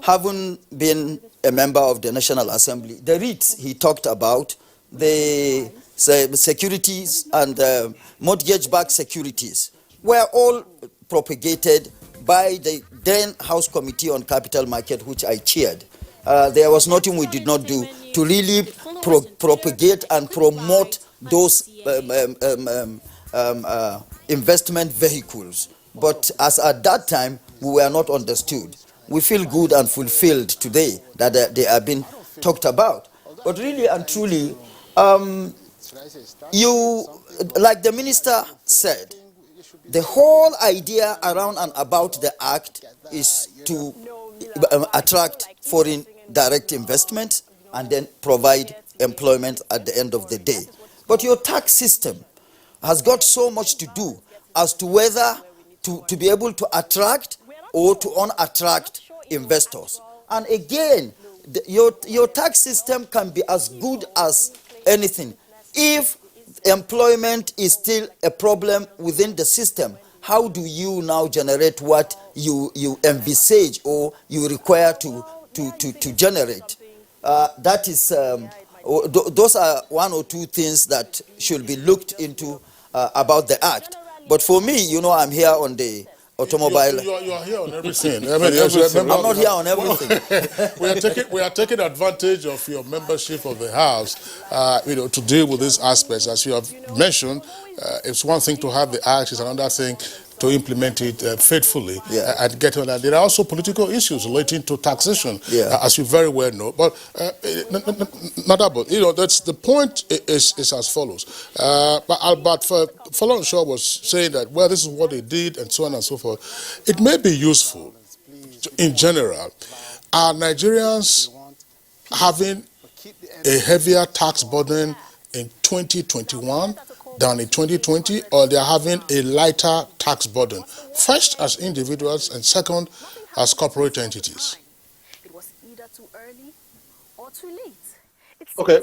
having been a member of the National Assembly, the REITs he talked about, the securities and mortgage-backed securities were all propagated by the then House Committee on Capital Market, which I chaired. There was nothing we did not do to really propagate and promote those investment vehicles. But as at that time, we were not understood. We feel good and fulfilled today that they are being talked about. But really and truly, you, like the minister said, the whole idea around and about the act is to attract foreign direct investment and then provide employment at the end of the day. But your tax system has got so much to do as to whether to be able to attract or to unattract investors. And again, your tax system can be as good as anything. If employment is still a problem within the system, how do you now generate what you envisage or you require to generate? That is, those are one or two things that should be looked into about the act. But for me, I'm here on the automobile. You are here on everything. I'm not here on everything. we are taking advantage of your membership of the House, to deal with these aspects. As you have mentioned, it's one thing to have the act; it's another thing to implement it faithfully and get on that. There are also political issues relating to taxation, as you very well know. But not about, that's the point is as follows. But Albert Fallon-Shaw was saying that, well, this is what they did and so on and so forth. It may be useful in general. Are Nigerians having a heavier tax burden in 2021 than in 2020, or they're having a lighter tax burden? First, as individuals, and second, as corporate entities. It was either too early or too late. Okay,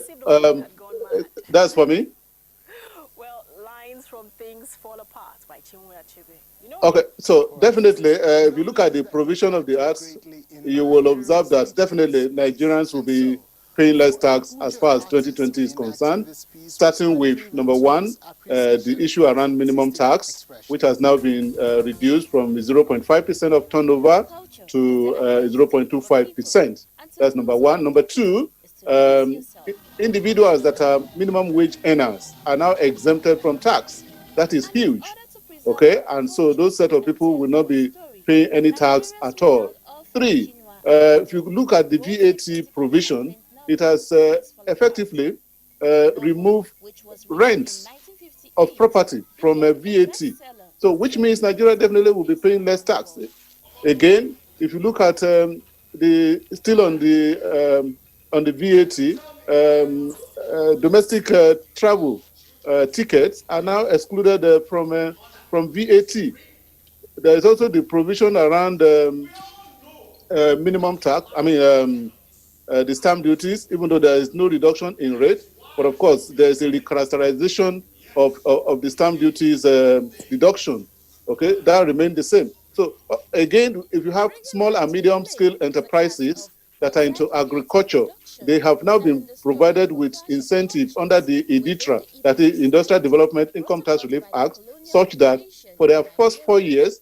that's for me. Well, lines from Things Fall Apart by Chinwe Achebe. Okay, so definitely, if you look at the provision of the Act, you will observe that definitely Nigerians will be paying less tax as far as 2020 is concerned, starting with, number one, the issue around minimum tax, which has now been reduced from 0.5% of turnover to 0.25%. That's number one. Number two, individuals that are minimum wage earners are now exempted from tax. That is huge. Okay, and so those set of people will not be paying any tax at all. Three, if you look at the VAT provision, it has effectively removed rent of property from VAT. So which means Nigeria definitely will be paying less tax. Again, if you look at still on the VAT, domestic travel tickets are now excluded from VAT. There is also the provision around minimum tax, the stamp duties, even though there is no reduction in rate. But of course, there is a recharacterization of the stamp duties deduction. Okay, that remains the same. So again, if you have small and medium scale enterprises that are into agriculture, they have now been provided with incentives under the IDITRA, that is Industrial Development Income Tax Relief Act, such that for their first 4 years,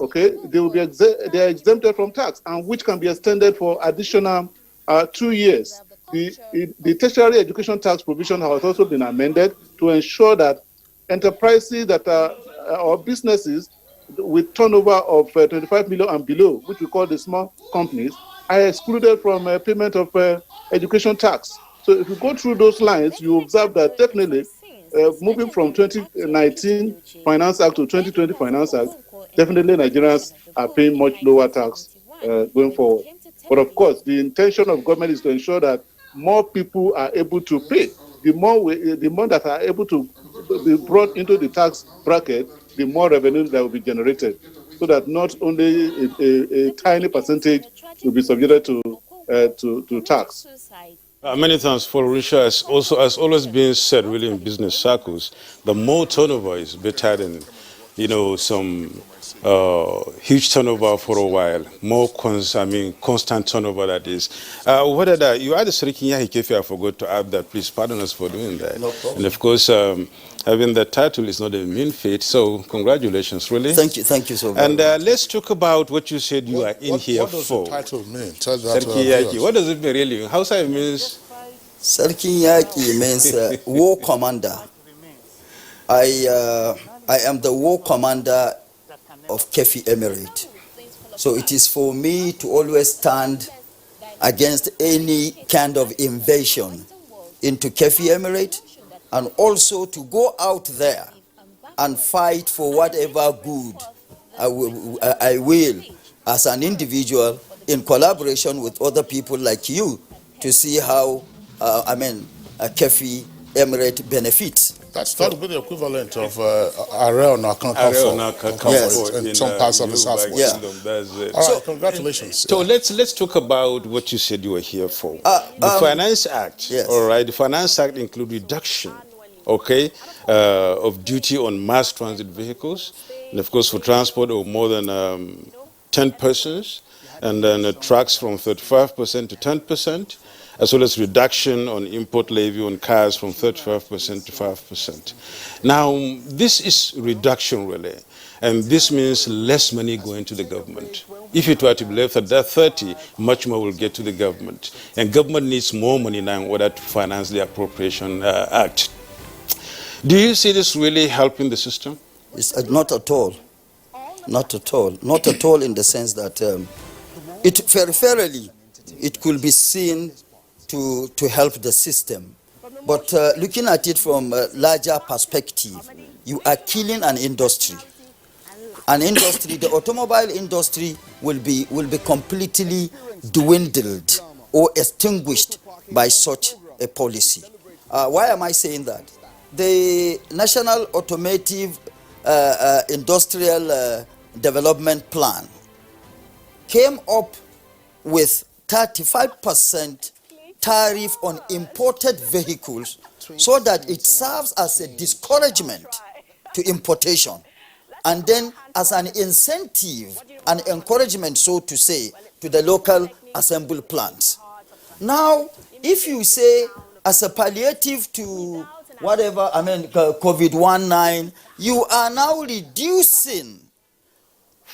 okay, they will be they are exempted from tax, and which can be extended for additional 2 years. The tertiary education tax provision has also been amended to ensure that enterprises that are or businesses with turnover of 25 million and below, which we call the small companies, are excluded from payment of education tax. So if you go through those lines, you observe that definitely moving from 2019 Finance Act to 2020 Finance Act, definitely Nigerians are paying much lower tax going forward. But of course, the intention of government is to ensure that more people are able to pay. The more that are able to be brought into the tax bracket, the more revenue that will be generated, so that not only a tiny percentage will be subjected to tax. Many thanks for Risha. Has always been said, really, in business circles, the more turnover is better than, some huge turnover for a while. More constant turnover, that is. You had the Srikinya Hikefi, I forgot to add that. Please pardon us for doing that. No problem. And of course, having the title is not a mean feat. So congratulations, really. Thank you so very much. And let's talk about what you said you are in here what does for. the title mean? Tell that to our Sarki viewers. what does it mean really? Hausa means? Sarki Yaki means war commander. I am the war commander of Kefi Emirate. So it is for me to always stand against any kind of invasion into Kefi Emirate, and also to go out there and fight for whatever good I will as an individual, in collaboration with other people like you, to see how Kefi Emirate benefits. That would be the equivalent of Arel Nakan in some parts of the Southwest. That's it. All right, congratulations. So let's talk about what you said you were here for. The Finance Act. Yes. All right. The Finance Act includes reduction, of duty on mass transit vehicles, and of course for transport of more than 10 persons, and then trucks from 35% to 10%. As well as reduction on import levy on cars from 35% to 5%. Now, this is reduction really, and this means less money going to the government. If it were to be left at that 30, much more will get to the government. And government needs more money now in order to finance the Appropriation Act. Do you see this really helping the system? It's not at all. Not at all. Not at all in the sense that fairly it could be seen to help the system. But looking at it from a larger perspective, you are killing an industry. An industry, the automobile industry will be completely dwindled or extinguished by such a policy. Why am I saying that? The National Automotive Industrial Development Plan came up with 35% tariff on imported vehicles so that it serves as a discouragement to importation, and then as an incentive, an encouragement, so to say, to the local assembly plants. Now, if you say as a palliative to whatever, COVID-19, you are now reducing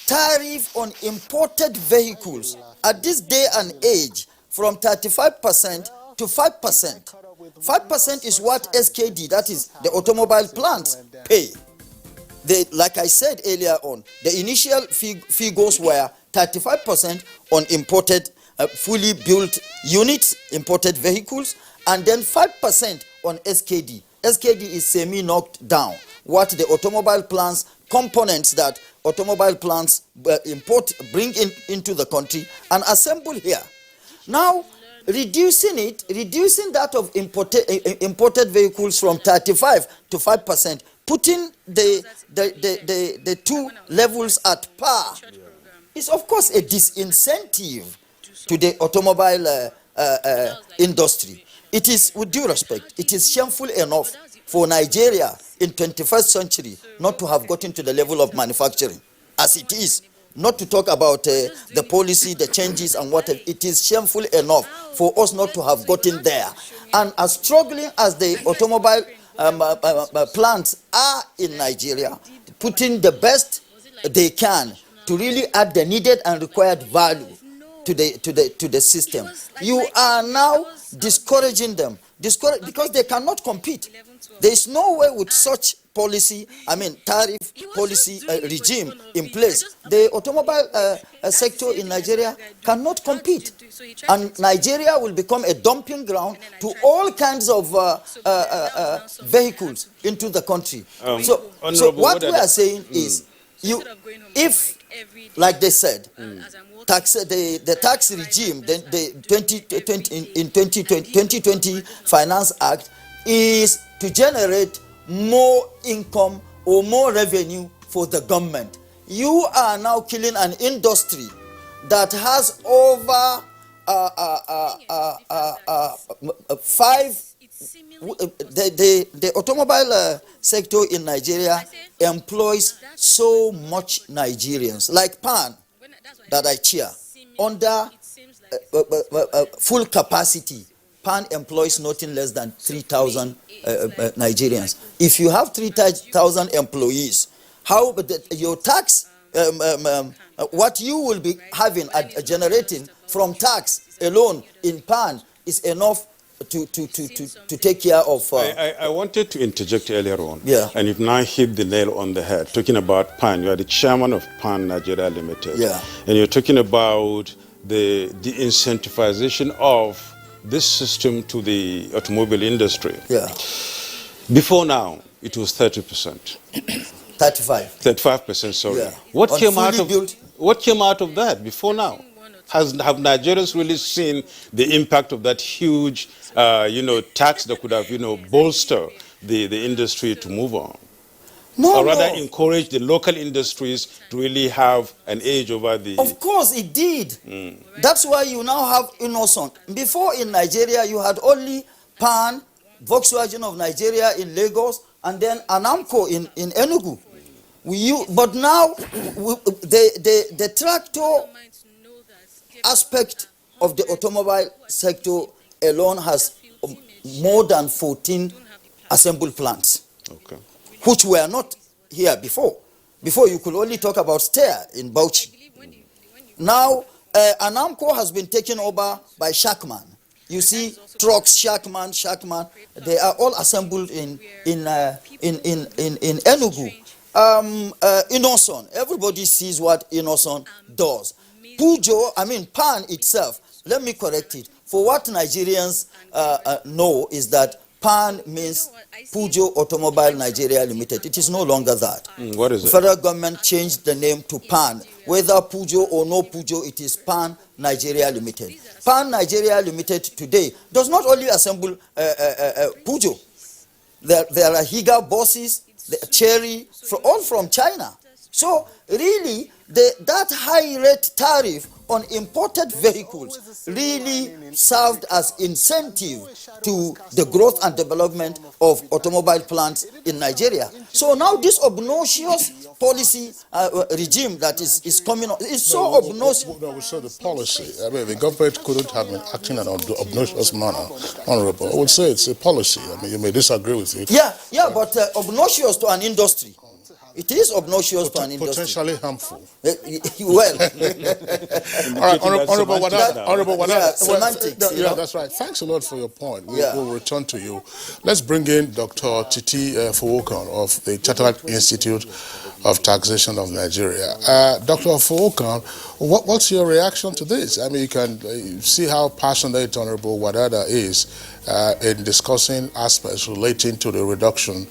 tariff on imported vehicles at this day and age from 35% to 5%. 5% is what SKD, that is the automobile plants, pay. Like I said earlier on, the initial figures were 35% on imported, fully built units, imported vehicles, and then 5% on SKD. SKD is semi-knocked down. What the automobile plants, components that automobile plants bring into the country and assemble here. Now, reducing that of imported vehicles from 35 to 5%, putting the two levels at par, is of course a disincentive to the automobile industry. It is, with due respect, it is shameful enough for Nigeria in 21st century not to have gotten to the level of manufacturing as it is. Not to talk about the policy, the changes and whatever. It is shameful enough for us not to have gotten there. And as struggling as the automobile plants are in Nigeria, putting the best they can to really add the needed and required value to the system, you are now discouraging them. Because they cannot compete. There is no way with such policy, tariff policy regime in place. The automobile sector in Nigeria cannot compete. And Nigeria will become a dumping ground to all kinds of vehicles into the country. So what we are saying is, if like they said, the tax regime, the 2020 Finance Act is to generate more income or more revenue for the government. You are now killing an industry that has over 5. The automobile sector in Nigeria employs so much Nigerians, like PAN that I chair. Under full capacity, PAN employs nothing less than 3,000 Nigerians. If you have 3,000 employees, how your tax, what you will be having generating from tax alone in PAN is enough to take care of. I wanted to interject earlier on, yeah, and you've now hit the nail on the head. Talking about PAN, you are the chairman of PAN Nigeria Limited, yeah, and you're talking about the incentivization of this system to the automobile industry. Yeah. Before now, it was 30%. 35%, sorry. Yeah. What came out of that before now? Have Nigerians really seen the impact of that huge, tax that could have, bolstered the industry to move on? Or rather encourage the local industries to really have an edge over the... Of course it did. That's why you now have Innocent. Before in Nigeria, you had only PAN, Volkswagen of Nigeria in Lagos, and then Anamco in Enugu. But now, the tractor aspect of the automobile sector alone has more than 14 assemble plants, which were not here before. Before you could only talk about Steyr in Bauchi. Now, Anamco has been taken over by Shackman. You see, trucks, Shackman, they are all assembled in Enugu. Innocent, everybody sees what Innocent does. PAN itself, let me correct it. For what Nigerians know is that PAN means Pujo Automobile Nigeria Limited. It is no longer that. What is it? The federal government changed the name to PAN. Whether Pujo or no Pujo, it is PAN Nigeria Limited. PAN Nigeria Limited today does not only assemble Pujo. There are Higa buses, Cherry, all from China. So really, that high rate tariff on imported vehicles really served as incentive to the growth and development of automobile plants in Nigeria. So now this obnoxious policy regime that is coming on is so obnoxious. No, we said the policy. I mean, the government couldn't have been acting in an obnoxious manner, Honorable. I would say it's a policy. I mean, you may disagree with it. Yeah, but obnoxious to an industry. It is obnoxious to an industry. Potentially harmful. Well. All right, Honorable Wadada. Semantics. Yeah, that's right. Thanks a lot for your point. We'll return to you. Let's bring in Dr. Titi Fowokan of the Chartered Institute of Taxation of Nigeria. Dr. Fowokan, what's your reaction to this? I mean, you can see how passionate Honorable Wadada is in discussing aspects relating to the reduction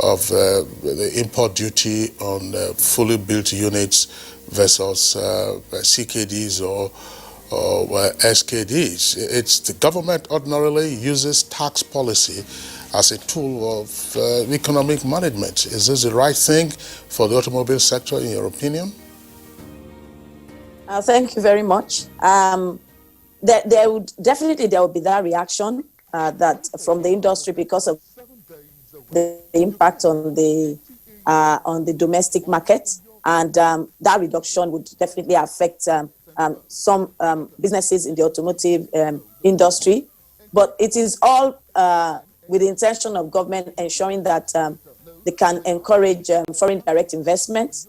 of the import duty on fully built units versus CKDs or SKDs. It's the government ordinarily uses tax policy as a tool of economic management. Is this the right thing for the automobile sector, in your opinion? Thank you very much. There would be that reaction that from the industry because of the impact on the domestic market, and that reduction would definitely affect some businesses in the automotive industry. But it is all with the intention of government ensuring that they can encourage foreign direct investment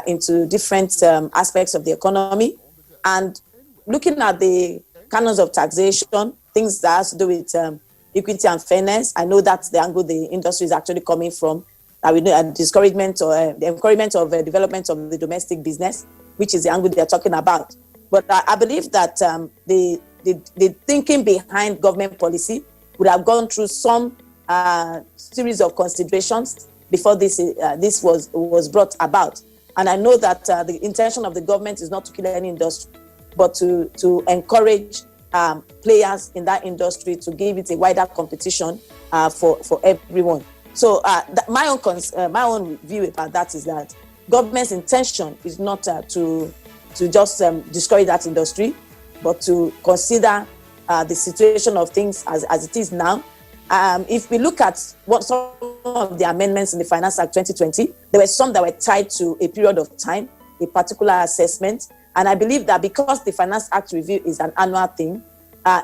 into different aspects of the economy, and looking at the canons of taxation, things that has to do with equity and fairness. I know that's the angle the industry is actually coming from. We know discouragement or the encouragement of development of the domestic business, which is the angle they're talking about. But I believe that the thinking behind government policy would have gone through some series of considerations before this was brought about. And I know that the intention of the government is not to kill any industry, but to encourage players in that industry to give it a wider competition for everyone. So my own view about that is that government's intention is not to just destroy that industry, but to consider the situation of things as it is now. If we look at what some of the amendments in the Finance Act 2020, there were some that were tied to a period of time, a particular assessment. And I believe that because the Finance Act review is an annual thing,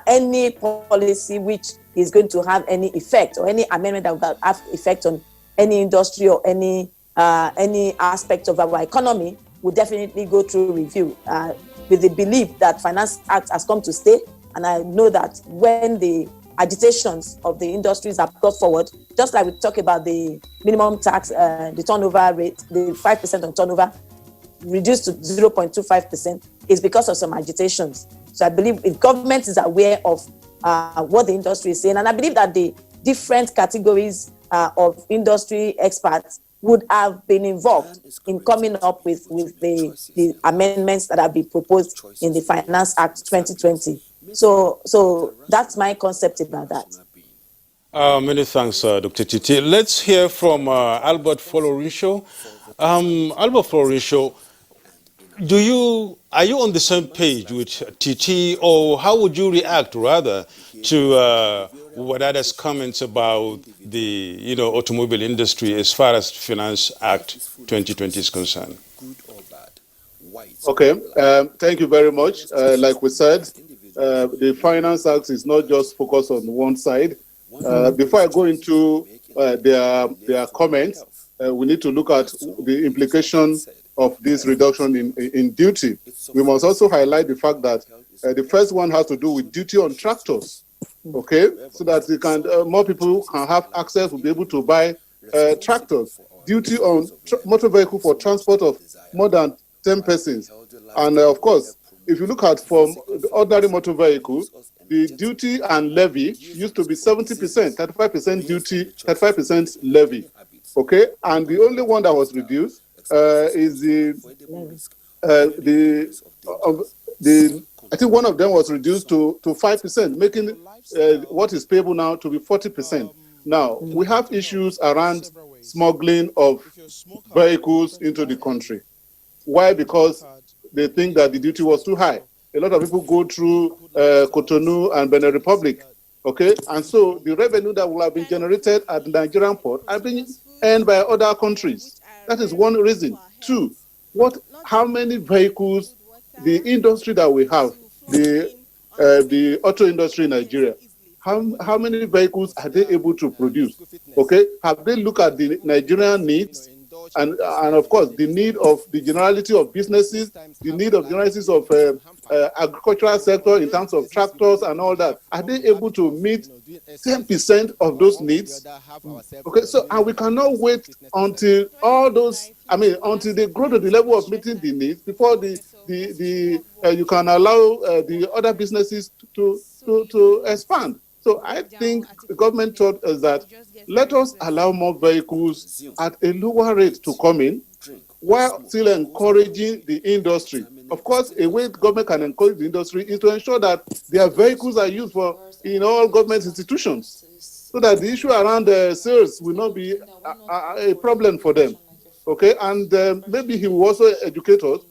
any policy which is going to have any effect or any amendment that will have effect on any industry or any aspect of our economy will definitely go through review with the belief that Finance Act has come to stay. And I know that when the agitations of the industries are brought forward, just like we talk about the minimum tax, the turnover rate, the 5% on turnover reduced to 0.25% is because of some agitations. So I believe if government is aware of what the industry is saying, and I believe that the different categories of industry experts would have been involved in coming up with the amendments that have been proposed in the Finance Act 2020. So that's my concept about that. Many thanks, Dr. Titi. Let's hear from Albert Florisho. Albert Florisho, are you on the same page with Titi, or how would you react rather to what others' comments about the automobile industry as far as Finance Act 2020 is concerned? Okay, thank you very much. Like we said, the Finance Act is not just focused on one side. Before I go into their comments, we need to look at the implication of this reduction in duty. We must also highlight the fact that the first one has to do with duty on tractors, okay? So that more people can have access, will be able to buy tractors. Duty on motor vehicle for transport of more than 10 persons. And of course, if you look at from the ordinary motor vehicles, the duty and levy used to be 70%, 35% duty, 35% levy, okay? And the only one that was reduced is I think one of them was reduced to 5%, making what is payable now to be 40%. Now, we have issues around smuggling of vehicles into the country. Why? Because they think that the duty was too high. A lot of people go through Cotonou and Benin Republic, okay? And so the revenue that will have been generated at the Nigerian port have been earned by other countries. That is one reason. Two, how many vehicles, the industry that we have, the auto industry in Nigeria, how many vehicles are they able to produce? Okay, have they looked at the Nigerian needs and of course the need of the generality of businesses, the need of generalities of agricultural sector in terms of tractors and all that? Are they able to meet 10% of those needs? Okay, so and we cannot wait until all those, until they grow to the level of meeting the needs before you can allow the other businesses to expand. So I think the government thought us that let us allow more vehicles at a lower rate to come in while still encouraging the industry. Of course, a way the government can encourage the industry is to ensure that their vehicles are used in all government institutions, so that the issue around sales will not be a problem for them. Okay, and maybe he will also educate us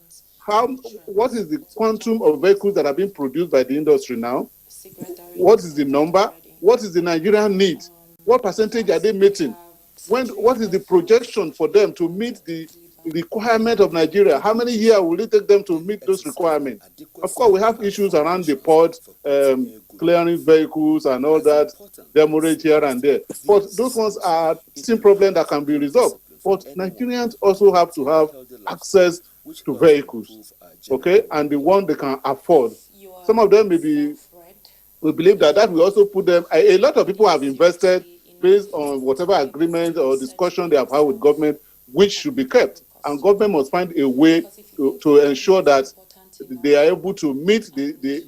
what is the quantum of vehicles that are being produced by the industry now? What is the number? What is the Nigerian need? What percentage are they meeting? What is the projection for them to meet the requirement of Nigeria? How many years will it take them to meet those requirements? Of course, we have issues around the port, clearing vehicles and all that, demurrage here and there. But those ones are still problems that can be resolved. But Nigerians also have to have access to vehicles, okay, and the one they can afford. Some of them we believe that will also put them, a lot of people have invested based on whatever agreement or discussion they have had with government, which should be kept. And government must find a way to ensure that they are able to meet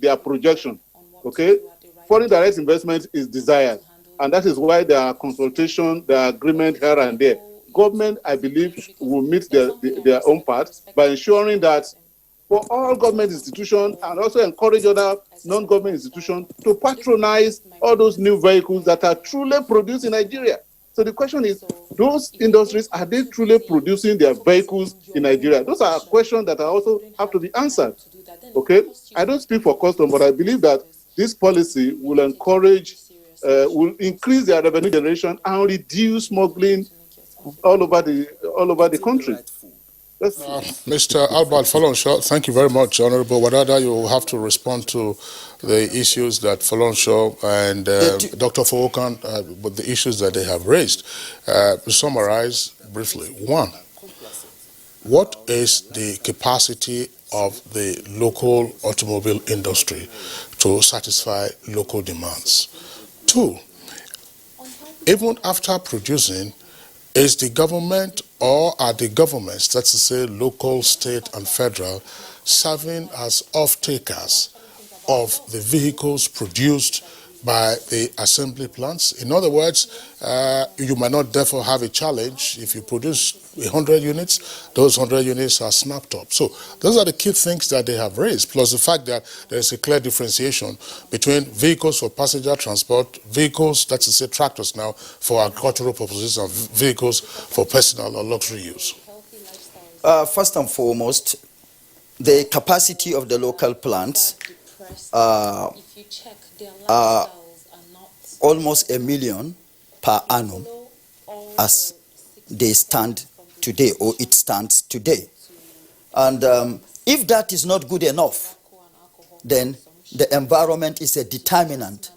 their projection, okay? Foreign direct investment is desired, and that is why there are consultation, there are agreement here and there. government, I believe, will meet their own part by ensuring that for all government institutions and also encourage other non-government institutions to patronize all those new vehicles that are truly produced in Nigeria. So the question is, those industries, are they truly producing their vehicles in Nigeria? Those are questions that also have to be answered. Okay? I don't speak for custom, but I believe that this policy will encourage, will increase their revenue generation and reduce smuggling all over the country. Mr. Albert Folonshaw, thank you very much, Honorable Wadada. You will have to respond to the issues that Folonshaw and Dr. Fowokan, with the issues that they have raised. To summarize briefly, one, what is the capacity of the local automobile industry to satisfy local demands? Two, even after producing, is the government or are the governments, that's to say local, state and federal, serving as off-takers of the vehicles produced by the assembly plants? In other words, you might not therefore have a challenge if you produce 100 units, those 100 units are snapped up. So those are the key things that they have raised, plus the fact that there is a clear differentiation between vehicles for passenger transport, vehicles, that's to say tractors now, for agricultural purposes, and vehicles for personal or luxury use. First and foremost, the capacity of the local plants are almost 1 million per annum as they stand today, or it stands today. And if that is not good enough, then the environment is a determinant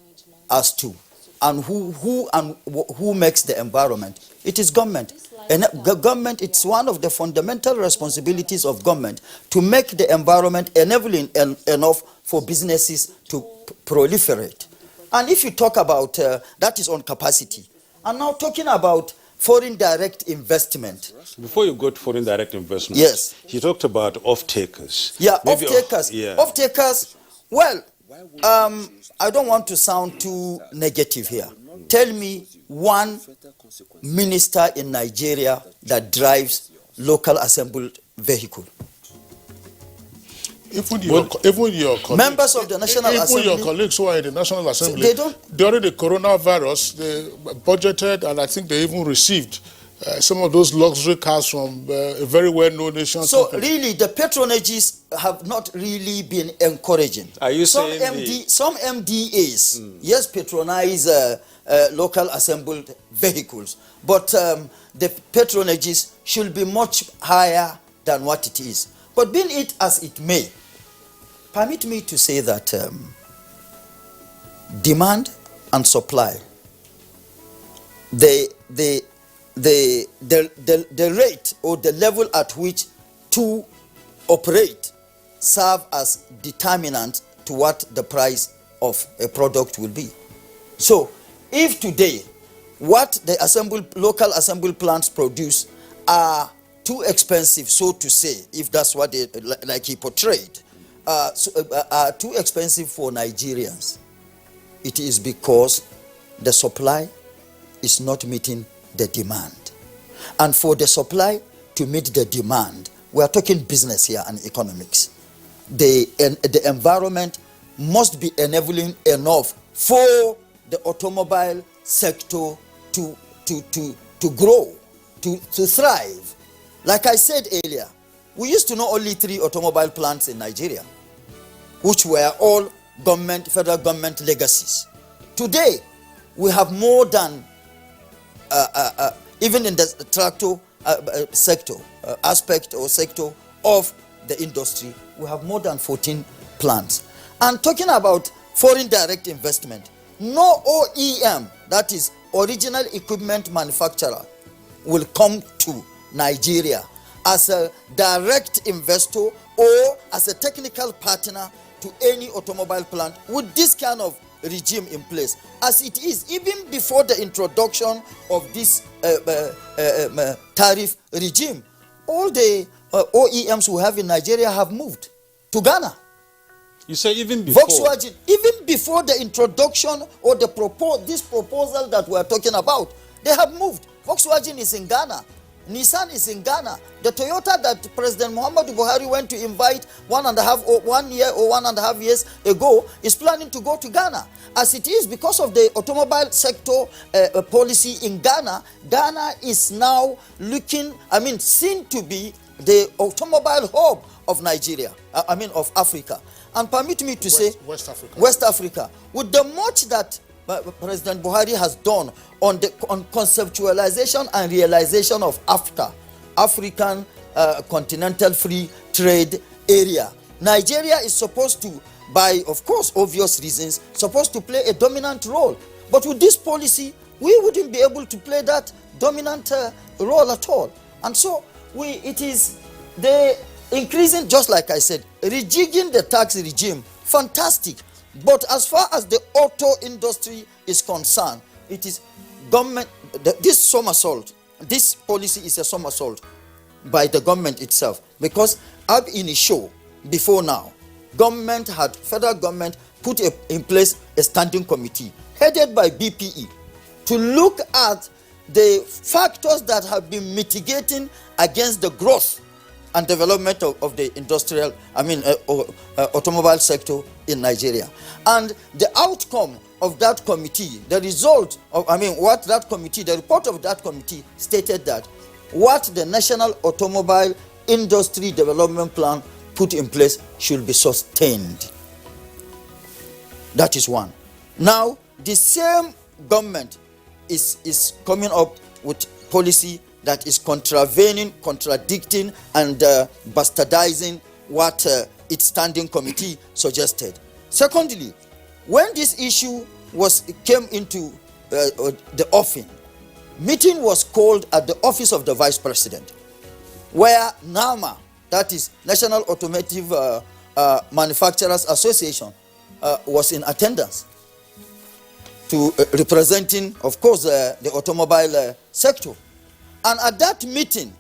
as to, and who makes the environment? It is government. And government, it's one of the fundamental responsibilities of government to make the environment enabling enough for businesses to proliferate. And if you talk about, that is on capacity. And now talking about foreign direct investment. Before you go to foreign direct investment, yes, he talked about off-takers. Yeah, off-takers. Yeah. Off-takers, well, I don't want to sound too negative here. Tell me one minister in Nigeria that drives local assembled vehicle. Even your colleagues, members of the National Assembly, even your colleagues who are in the National Assembly, during the coronavirus, they budgeted and I think they even received some of those luxury cars from a very well-known nation. So really, the patronages have not really been encouraging. Are you some saying some MDAs, yes, patronize local assembled vehicles, but the patronages should be much higher than what it is. But being it as it may, permit me to say that demand and supply, the rate or the level at which two operate serve as determinant to what the price of a product will be. So if today what the local assembly plants produce are too expensive, so to say, if that's what they, like he portrayed, are too expensive for Nigerians, it is because the supply is not meeting the demand. And for the supply to meet the demand, we are talking business here and economics. The environment must be enabling enough for the automobile sector to grow, to thrive. Like I said earlier, we used to know only 3 automobile plants in Nigeria, which were all government, federal government legacies. Today, we have more than, even in the tractor sector, aspect or sector of the industry, we have more than 14 plants. And talking about foreign direct investment, no OEM, that is original equipment manufacturer, will come to Nigeria as a direct investor or as a technical partner to any automobile plant with this kind of regime in place. As it is, even before the introduction of this tariff regime, all the OEMs we have in Nigeria have moved to Ghana. You say even before? Volkswagen, even before the introduction or the this proposal that we are talking about, they have moved. Volkswagen is in Ghana. Nissan is in Ghana. The Toyota that President Muhammadu Buhari went to invite 1 year or 1.5 years ago is planning to go to Ghana. As it is, because of the automobile sector policy in Ghana, Ghana is now seen to be the automobile hub of Nigeria, of Africa. And permit me to say, West Africa. With the much that President Buhari has done on conceptualization and realization of AFTA, African Continental Free Trade Area, Nigeria is supposed to, by of course obvious reasons, supposed to play a dominant role. But with this policy, we wouldn't be able to play that dominant role at all. And so it is the increasing, just like I said, rejigging the tax regime, fantastic. But as far as the auto industry is concerned, it is government, this somersault, this policy is a somersault by the government itself. Because ab initio, before now, federal government put in place a standing committee headed by BPE to look at the factors that have been mitigating against the growth and development of the industrial, automobile sector in Nigeria. And the outcome of that committee, the result of, the report of that committee stated that what the National Automobile Industry Development Plan put in place should be sustained. That is one. Now, the same government is coming up with policy that is contradicting, and bastardizing what its standing committee suggested. Secondly, when this issue came into the offing, meeting was called at the office of the Vice President, where NAMA, that is National Automotive Manufacturers Association, was in attendance, to representing, of course, the automobile sector. And at that meeting,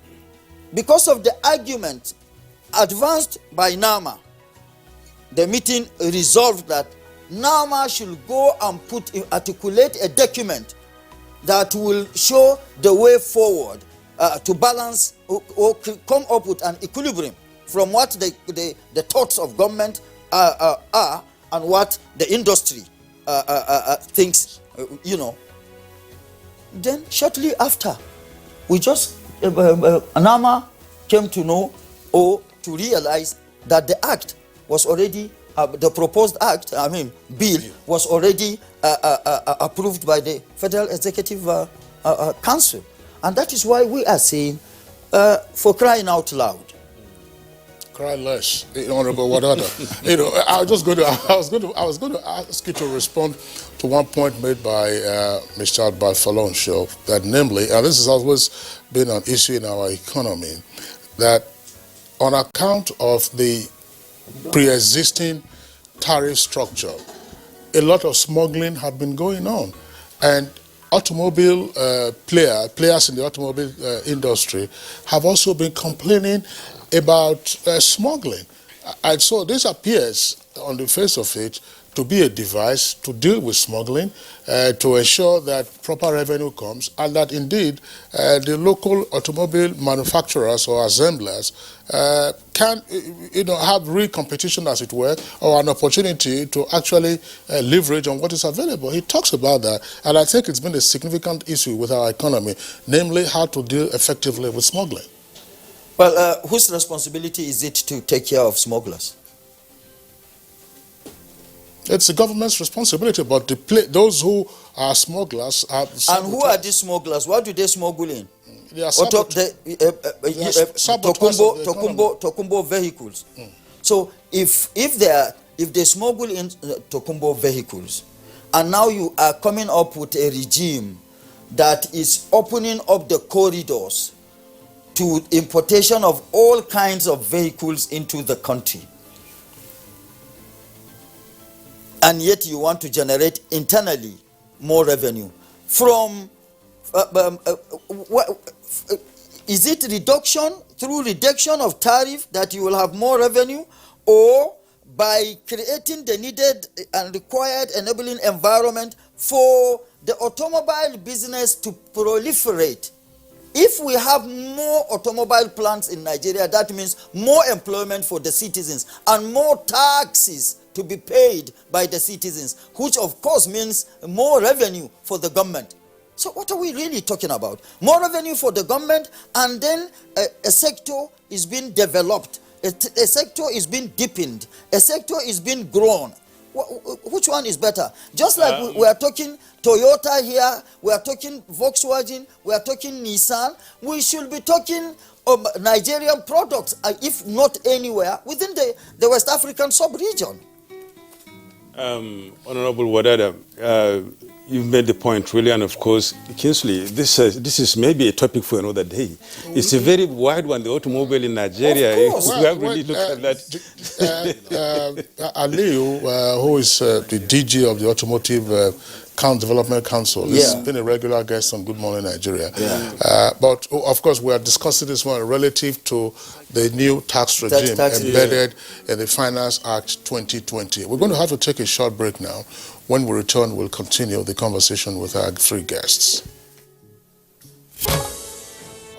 because of the argument advanced by NAMA, the meeting resolved that NAMA should go and articulate a document that will show the way forward to balance or come up with an equilibrium from what the thoughts of government are and what the industry thinks, Then shortly after, we just, NAMA came to know or to realize that the act was already, the proposed act, bill, was already approved by the Federal Executive Council. And that is why we are saying, for crying out loud, cry less, Honorable Wadada. I was going to ask you to respond to one point made by Mr. Adbal Show, that namely, and this has always been an issue in our economy, that on account of the pre-existing tariff structure, a lot of smuggling had been going on, and automobile players in the automobile industry have also been complaining about smuggling. And so this appears on the face of it to be a device to deal with smuggling, to ensure that proper revenue comes, and that indeed the local automobile manufacturers or assemblers can have real competition, as it were, or an opportunity to actually leverage on what is available. He talks about that, and I think it's been a significant issue with our economy, namely how to deal effectively with smuggling. Well, whose responsibility is it to take care of smugglers? It's the government's responsibility, but those who are smugglers are... And who are these smugglers? What do they smuggle in? They are Tokumbo vehicles. Mm. So if they smuggle in Tokumbo vehicles, and now you are coming up with a regime that is opening up the corridors to importation of all kinds of vehicles into the country, and yet you want to generate internally more revenue from, is it through reduction of tariff that you will have more revenue, or by creating the needed and required enabling environment for the automobile business to proliferate If we have more automobile plants in Nigeria, that means more employment for the citizens and more taxes to be paid by the citizens, which of course means more revenue for the government. So what are we really talking about? More revenue for the government, and then a sector is being developed, a sector is being deepened, a sector is being grown. Which one is better? Just like we are talking Toyota here, we are talking Volkswagen, we are talking Nissan, we should be talking Nigerian products, if not anywhere, within the West African sub-region. Honorable Wadada, you've made the point really, and of course, Kingsley, this is maybe a topic for another day. It's a very wide one, the automobile in Nigeria. Of course. We have really looked at that. Aliu, who is the DG of the Automotive Development Council, has been a regular guest on Good Morning Nigeria. But of course, we are discussing this one relative to the new tax regime embedded in the Finance Act 2020. We're going to have to take a short break now. When we return, we'll continue the conversation with our three guests.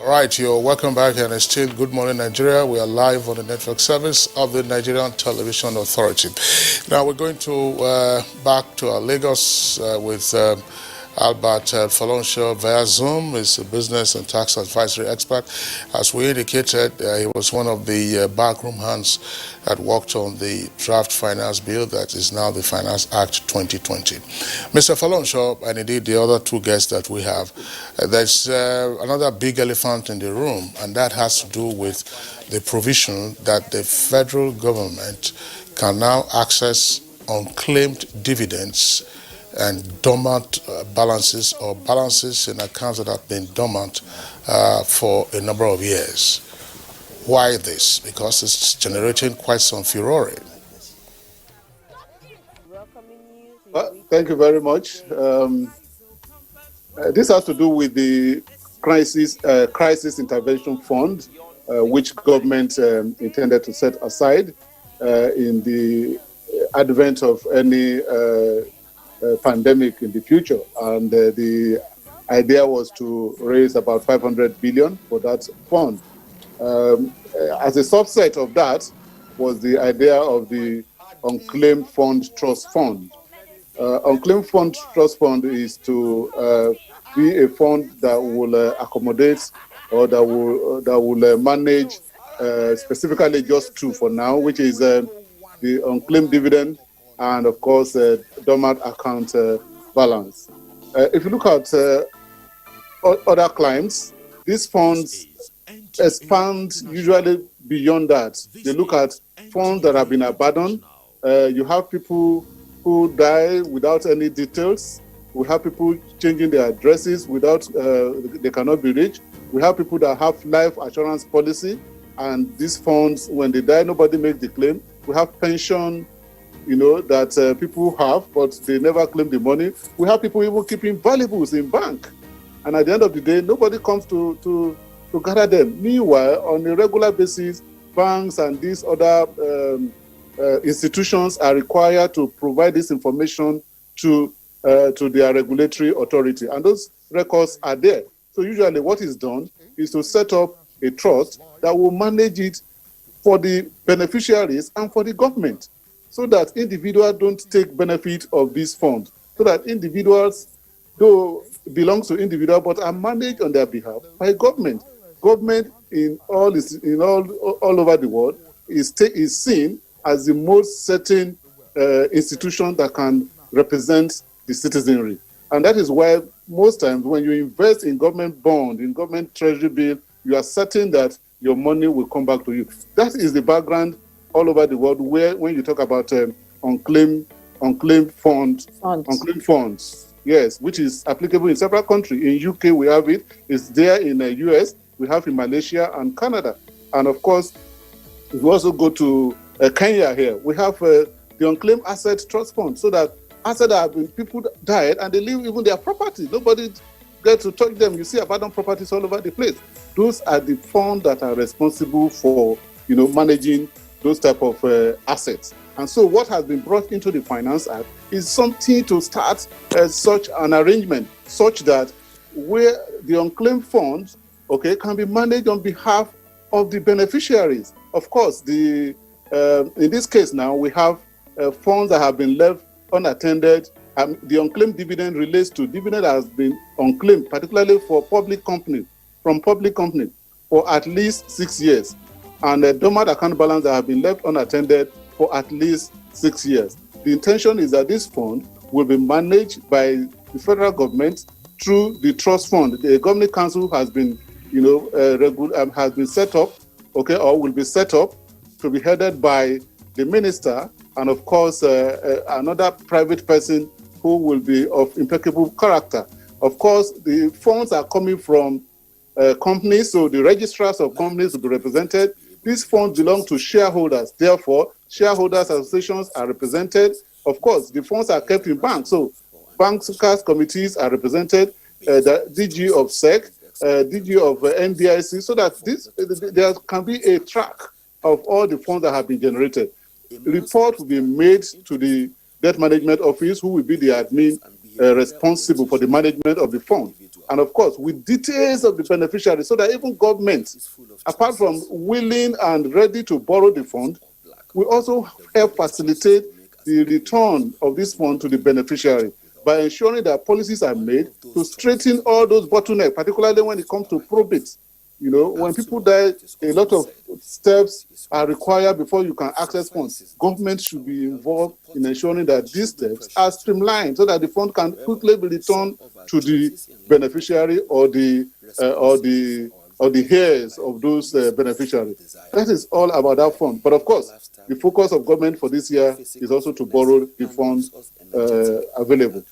All right, you're welcome back, and it's still Good Morning Nigeria. We are live on the network service of the Nigerian Television Authority. Now we're going to back to our Lagos with Albert Falonsho via Zoom. He's a business and tax advisory expert. As we indicated, he was one of the backroom hands that worked on the draft finance bill that is now the Finance Act 2020. Mr. Falonsho, and indeed the other two guests that we have, there's another big elephant in the room, and that has to do with the provision that the federal government can now access unclaimed dividends and dormant balances, or balances in accounts that have been dormant for a number of years. Why this? Because it's generating quite some furore. Thank you very much. This has to do with the crisis intervention fund, which government intended to set aside in the advent of any pandemic in the future, and the idea was to raise about 500 billion for that fund. As a subset of that was the idea of the Unclaimed Fund Trust Fund. Unclaimed Fund Trust Fund is to be a fund that will accommodate, or that will manage specifically just two for now, which is the unclaimed dividend and, of course, dormant account balance. If you look at other claims, these funds expand usually beyond that. They look at funds that have been abandoned. You have people who die without any details. We have people changing their addresses without, they cannot be reached. We have people that have life assurance policy, and these funds, when they die, nobody makes the claim. We have pension, that people have, but they never claim the money. We have people even keeping valuables in bank, and at the end of the day, nobody comes to gather them. Meanwhile, on a regular basis, banks and these other institutions are required to provide this information to their regulatory authority, and those records are there. So usually what is done is to set up a trust that will manage it for the beneficiaries and for the government, so that individuals don't take benefit of these funds, so that individuals, though belongs to individuals, but are managed on their behalf by government. Government all over the world is seen as the most certain institution that can represent the citizenry. And that is why most times when you invest in government bond, in government treasury bill, you are certain that your money will come back to you. That is the background all over the world, where when you talk about unclaimed funds, yes, which is applicable in several countries. In UK we have it. It's there in the US. We have in Malaysia and Canada. And of course, if we also go to Kenya here, we have the Unclaimed Asset Trust Fund, so that assets that have been, people died and they leave even their property. Nobody gets to touch them. You see abandoned properties all over the place. Those are the funds that are responsible for, managing those type of assets. And so what has been brought into the Finance Act is something to start such an arrangement, such that where the unclaimed funds okay, can be managed on behalf of the beneficiaries. Of course, in this case now, we have funds that have been left unattended. The unclaimed dividend relates to dividend that has been unclaimed, particularly for public companies, for at least 6 years, and a dormant account balance that have been left unattended for at least 6 years. The intention is that this fund will be managed by the federal government through the trust fund. The governing council has been, has been set up, okay, or will be set up to be headed by the minister and, of course, another private person who will be of impeccable character. Of course, the funds are coming from companies, so the registrars of companies will be represented. These funds belong to shareholders. Therefore, shareholders associations are represented. Of course, the funds are kept in banks, so bankers committees are represented, the DG of SEC, DG of NDIC, so that there can be a track of all the funds that have been generated. Report will be made to the debt management office, who will be the admin responsible for the management of the fund. And of course, with details of the beneficiaries, so that even government, apart from willing and ready to borrow the fund, will also help facilitate the return of this fund to the beneficiary by ensuring that policies are made to straighten all those bottlenecks, particularly when it comes to probate. You know, when people die, a lot of steps are required before you can access funds. Government should be involved in ensuring that these steps are streamlined so that the fund can quickly be returned to the beneficiary or the heirs of those beneficiaries. That is all about that fund. But of course, the focus of government for this year is also to borrow the funds available.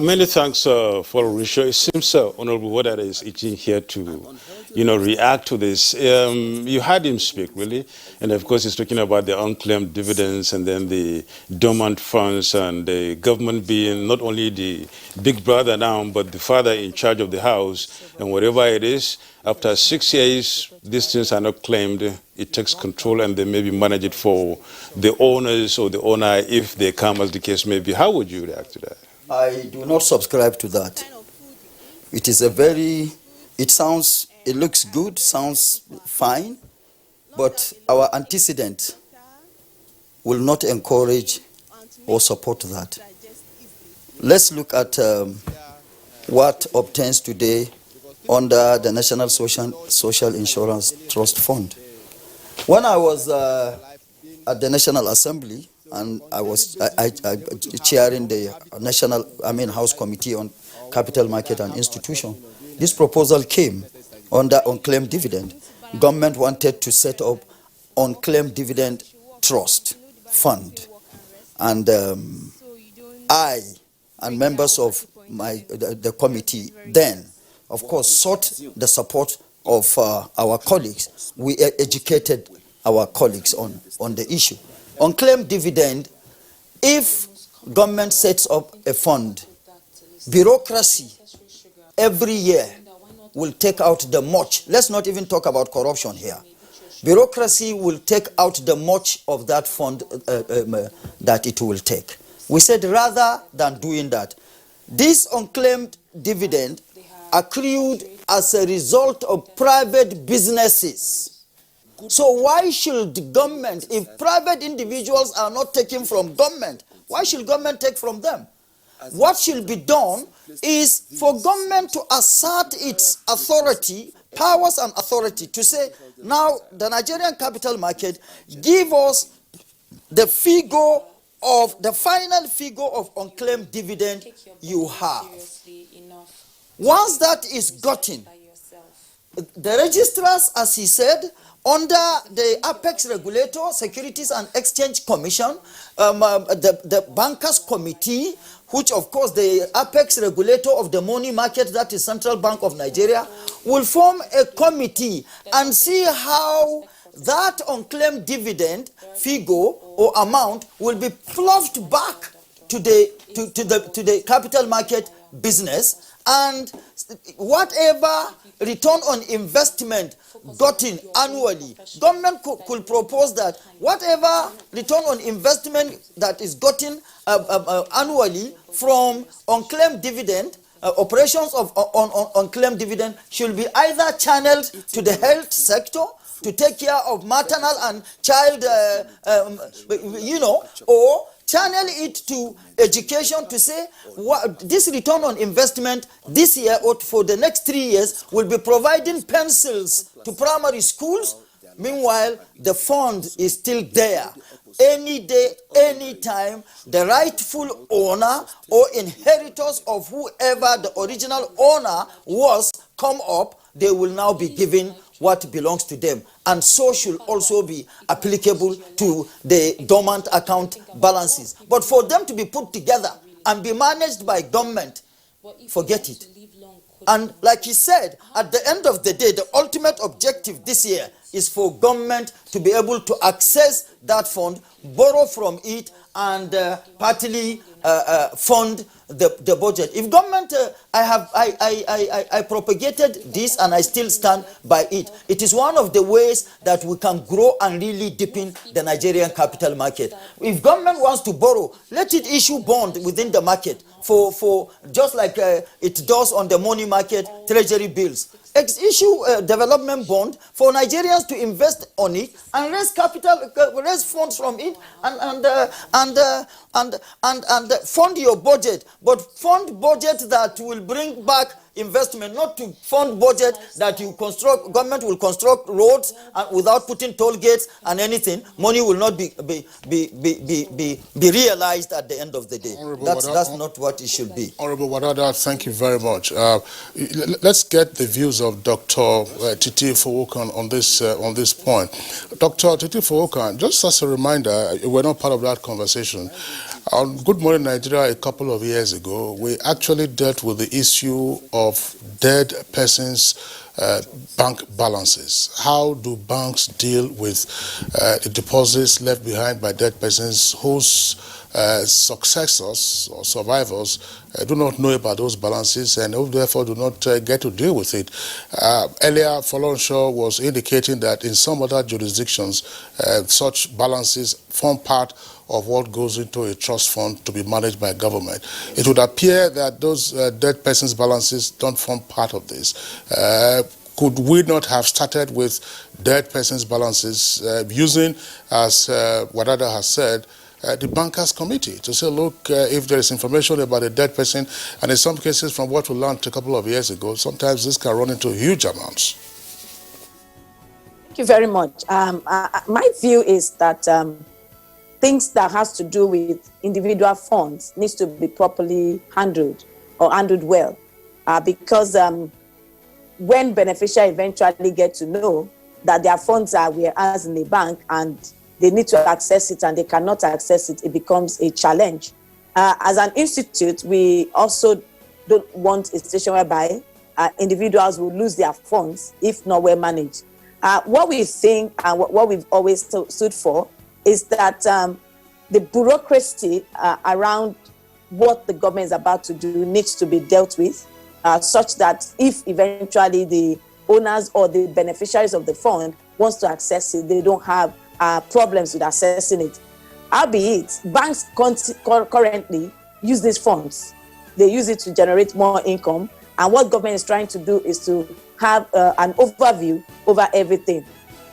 Many thanks for Risho. It seems Honorable Wadada is itching here to, react to this. You heard him speak, really, and of course he's talking about the unclaimed dividends and then the dormant funds and the government being not only the big brother now, but the father in charge of the house, and whatever it is, after 6 years, these things are not claimed. It takes control and they maybe manage it for the owners or the owner if they come, as the case may be. How would you react to that? I do not subscribe to that. It is it looks good, sounds fine, but our antecedent will not encourage or support that. Let's look at what obtains today under the National Social Insurance Trust Fund. When I was at the National Assembly, and I was chairing the House Committee on Capital Market and Institution, this proposal came under unclaimed dividend. Government wanted to set up unclaimed dividend trust fund, and I and members of the committee then, of course, sought the support of our colleagues. We educated our colleagues on the issue. Unclaimed dividend, if government sets up a fund, bureaucracy every year will take out the much. Let's not even talk about corruption here. Bureaucracy will take out the much of that fund that it will take. We said rather than doing that, this unclaimed dividend accrued as a result of private businesses. So why should the government, if private individuals are not taking from government, why should government take from them? What should be done is for government to assert its authority, powers and authority, to say, now the Nigerian capital market, give us the final figure of unclaimed dividend you have. Once that is gotten, the registrars, as he said, under the Apex Regulator, Securities and Exchange Commission, the Bankers Committee, which of course the Apex Regulator of the money market, that is Central Bank of Nigeria, will form a committee and see how that unclaimed dividend figure or amount will be ploughed back to the capital market business, and whatever return on investment gotten annually, government could propose that whatever return on investment that is gotten annually from unclaimed dividend operations of unclaimed dividend should be either channeled to the health sector to take care of maternal and child, or channel it to education to say this return on investment this year or for the next 3 years will be providing pencils to primary schools. Meanwhile, the fund is still there. Any day, any time, the rightful owner or inheritors of whoever the original owner was come up, they will now be given what belongs to them. And so should also be applicable to the dormant account balances. But for them to be put together and be managed by government, forget it. And like he said, at the end of the day, the ultimate objective this year is for government to be able to access that fund, borrow from it, and partly fund the budget. If government, I propagated this and I still stand by it. It is one of the ways that we can grow and really deepen the Nigerian capital market. If government wants to borrow, let it issue bond within the market for just like it does on the money market, treasury bills. Issue a development bond for Nigerians to invest on it and raise capital, raise funds from it, and fund your budget. But fund budget that will bring back investment, not to fund budget that you construct. Government will construct roads and without putting toll gates and anything. Money will not be realized at the end of the day. That's not what it should be. Honorable Wadada, thank you very much. Let's get the views of Dr. Titi Fowokan on this point. Dr. Titi Fowokan, just as a reminder, we're not part of that conversation. On Good Morning Nigeria a couple of years ago, we actually dealt with the issue of dead persons' bank balances. How do banks deal with the deposits left behind by dead persons whose successors or survivors do not know about those balances and who therefore do not get to deal with it? Earlier, Folonshaw was indicating that in some other jurisdictions, such balances form part of what goes into a trust fund to be managed by government. It would appear that those dead persons' balances don't form part of this. Could we not have started with dead persons' balances using, as Wadada has said, the bankers committee to say, look, if there is information about a dead person, and in some cases from what we learned a couple of years ago, sometimes this can run into huge amounts. Thank you very much. My view is that things that has to do with individual funds needs to be properly handled or handled well, because when beneficiaries eventually get to know that their funds are whereas in a bank and they need to access it and they cannot access it, it becomes a challenge. As an institute, we also don't want a situation whereby individuals will lose their funds if not well managed. What we think and what we've always stood for is that the bureaucracy around what the government is about to do needs to be dealt with, such that if eventually the owners or the beneficiaries of the fund wants to access it, they don't have problems with accessing it. Albeit, banks currently use these funds. They use it to generate more income, and what government is trying to do is to have an overview over everything.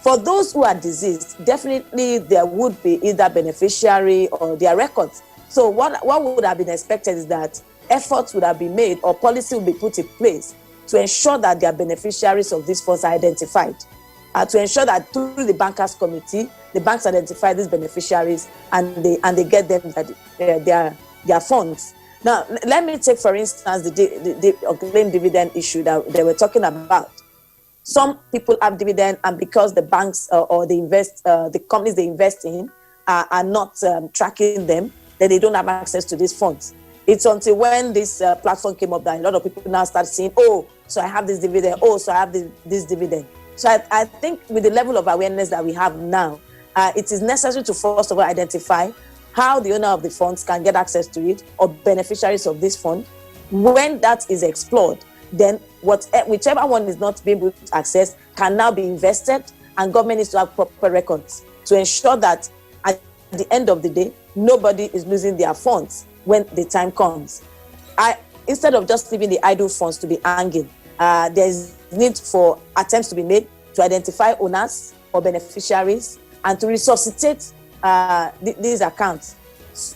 For those who are deceased, definitely there would be either beneficiary or their records. So what would have been expected is that efforts would have been made or policy would be put in place to ensure that their beneficiaries of these funds are identified. To ensure that through the bankers committee, the banks identify these beneficiaries and they get them their funds. Now, let me take, for instance, the unclaimed dividend issue that they were talking about. Some people have dividend, and because the banks or the companies they invest in are not tracking them, then they don't have access to these funds. It's until when this platform came up that a lot of people now start saying, oh, so I have this dividend, oh, so I have this dividend. So I think with the level of awareness that we have now, it is necessary to first of all identify how the owner of the funds can get access to it or beneficiaries of this fund. When that is explored, then whichever one is not being able to access can now be invested, and government needs to have proper records to ensure that at the end of the day, nobody is losing their funds when the time comes. instead of just leaving the idle funds to be hanging, there is need for attempts to be made to identify owners or beneficiaries and to resuscitate these accounts.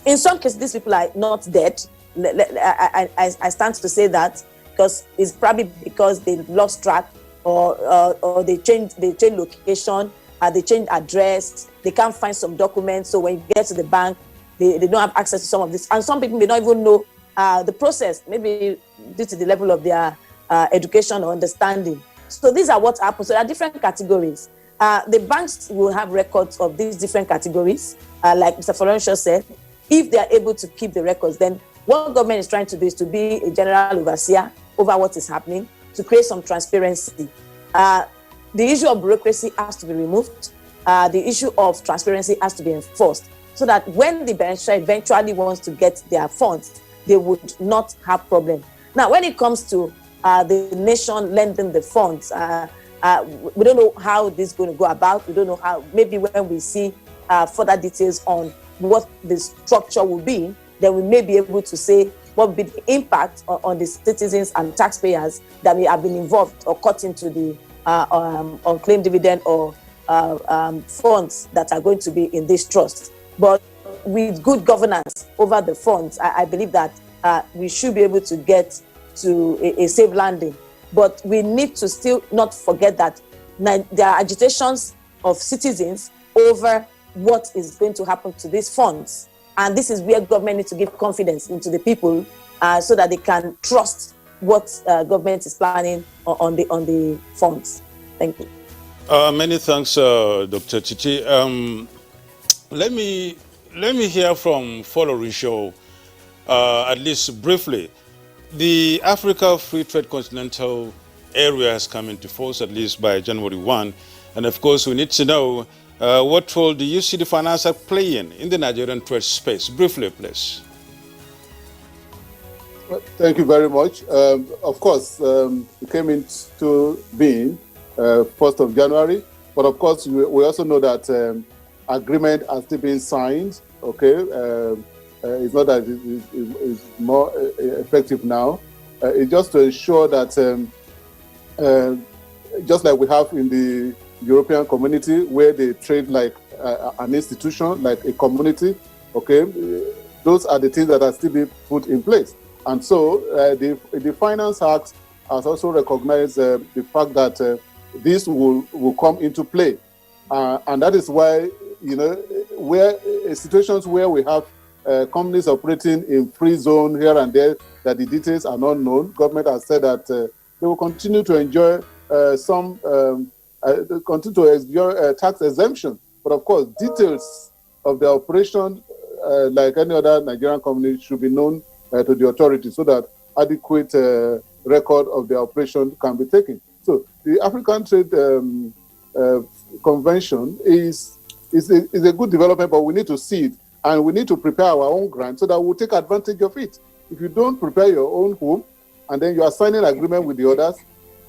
In some cases, these people are not dead. I stand to say that because it's probably because they lost track or they change location, they change address, they can't find some documents. So when you get to the bank, they don't have access to some of this. And some people may not even know the process, maybe due to the level of their education or understanding. So these are what happens. So there are different categories. The banks will have records of these different categories. Like Mr. Florenshaw said, if they are able to keep the records, then what government is trying to do is to be a general overseer over what is happening, to create some transparency. The issue of bureaucracy has to be removed. The issue of transparency has to be enforced so that when the beneficiary eventually wants to get their funds, they would not have problem. Now, when it comes to the nation lending the funds, we don't know how this is going to go about. We don't know how. Maybe when we see further details on what the structure will be, then we may be able to say what will be the impact on the citizens and taxpayers that may have been involved or cut into the unclaimed dividend or funds that are going to be in this trust. But with good governance over the funds, I believe that we should be able to get to a safe landing. But we need to still not forget that there are agitations of citizens over what is going to happen to these funds. And this is where government needs to give confidence into the people so that they can trust what government is planning on the funds. Thank you. Many thanks, Dr. Titi. Let me hear from Florenshaw, at least briefly. The Africa Free Trade Continental Area has come into force, at least by January 1. And of course, we need to know what role do you see the Finance Act playing in the Nigerian trade space? Briefly, please. Thank you very much. Of course, it came into being 1st of January. But of course, we also know that agreement has still been signed. Okay. It's not that it's more effective now. It's just to ensure that, just like we have in the European community, where they trade like an institution, like a community, okay, those are the things that are still being put in place. And so the Finance Act has also recognized the fact that this will come into play. And that is why, you know, where situations where we have companies operating in free zone here and there, that the details are not known. Government has said that they will continue to enjoy tax exemption. But of course, details of the operation, like any other Nigerian company, should be known to the authorities so that adequate record of the operation can be taken. So the African Trade Convention is a good development, but we need to see it. And we need to prepare our own grant so that we'll take advantage of it. If you don't prepare your own home and then you are signing agreement with the others,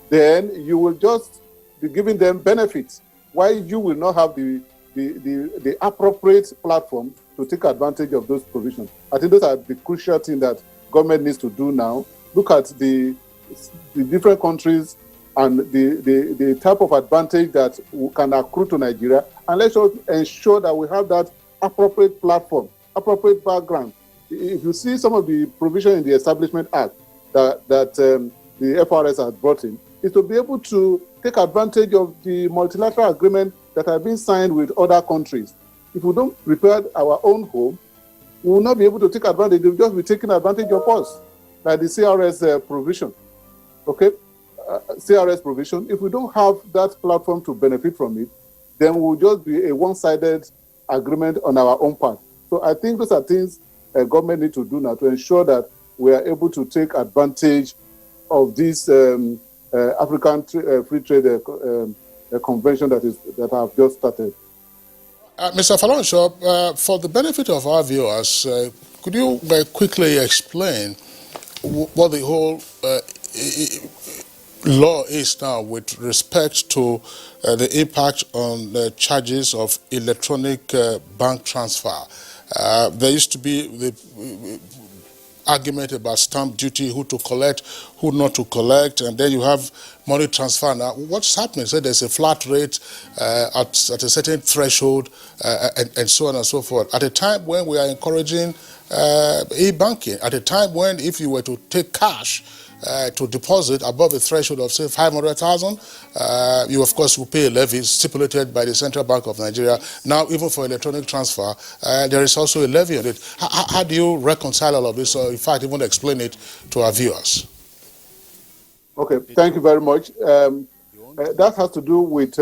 then you will just be giving them benefits, while you will not have the appropriate platform to take advantage of those provisions. I think those are the crucial things that government needs to do now. Look at the different countries and the type of advantage that can accrue to Nigeria, and let's ensure that we have that appropriate platform, appropriate background. If you see some of the provision in the Establishment Act that the FRS has brought in, is to be able to take advantage of the multilateral agreement that have been signed with other countries. If we don't prepare our own home, we will not be able to take advantage. They will just be taking advantage of us, like the CRS provision. Okay, CRS provision. If we don't have that platform to benefit from it, then we will just be a one-sided agreement on our own part. So I think those are things government need to do now to ensure that we are able to take advantage of this African Free Trade Convention that have just started. Mr. Florenshaw, for the benefit of our viewers, could you quickly explain what the whole law is now with respect to the impact on the charges of electronic bank transfer? There used to be argument about stamp duty, who to collect, who not to collect, and then you have money transfer. Now, what's happening? So there's a flat rate at a certain threshold, and so on and so forth. At a time when we are encouraging e-banking, at a time when if you were to take cash to deposit above the threshold of, say, 500,000, you, of course, will pay a levy stipulated by the Central Bank of Nigeria. Now, even for electronic transfer, there is also a levy on it. How do you reconcile all of this, or in fact, even explain it to our viewers? Okay, thank you very much. That has to do with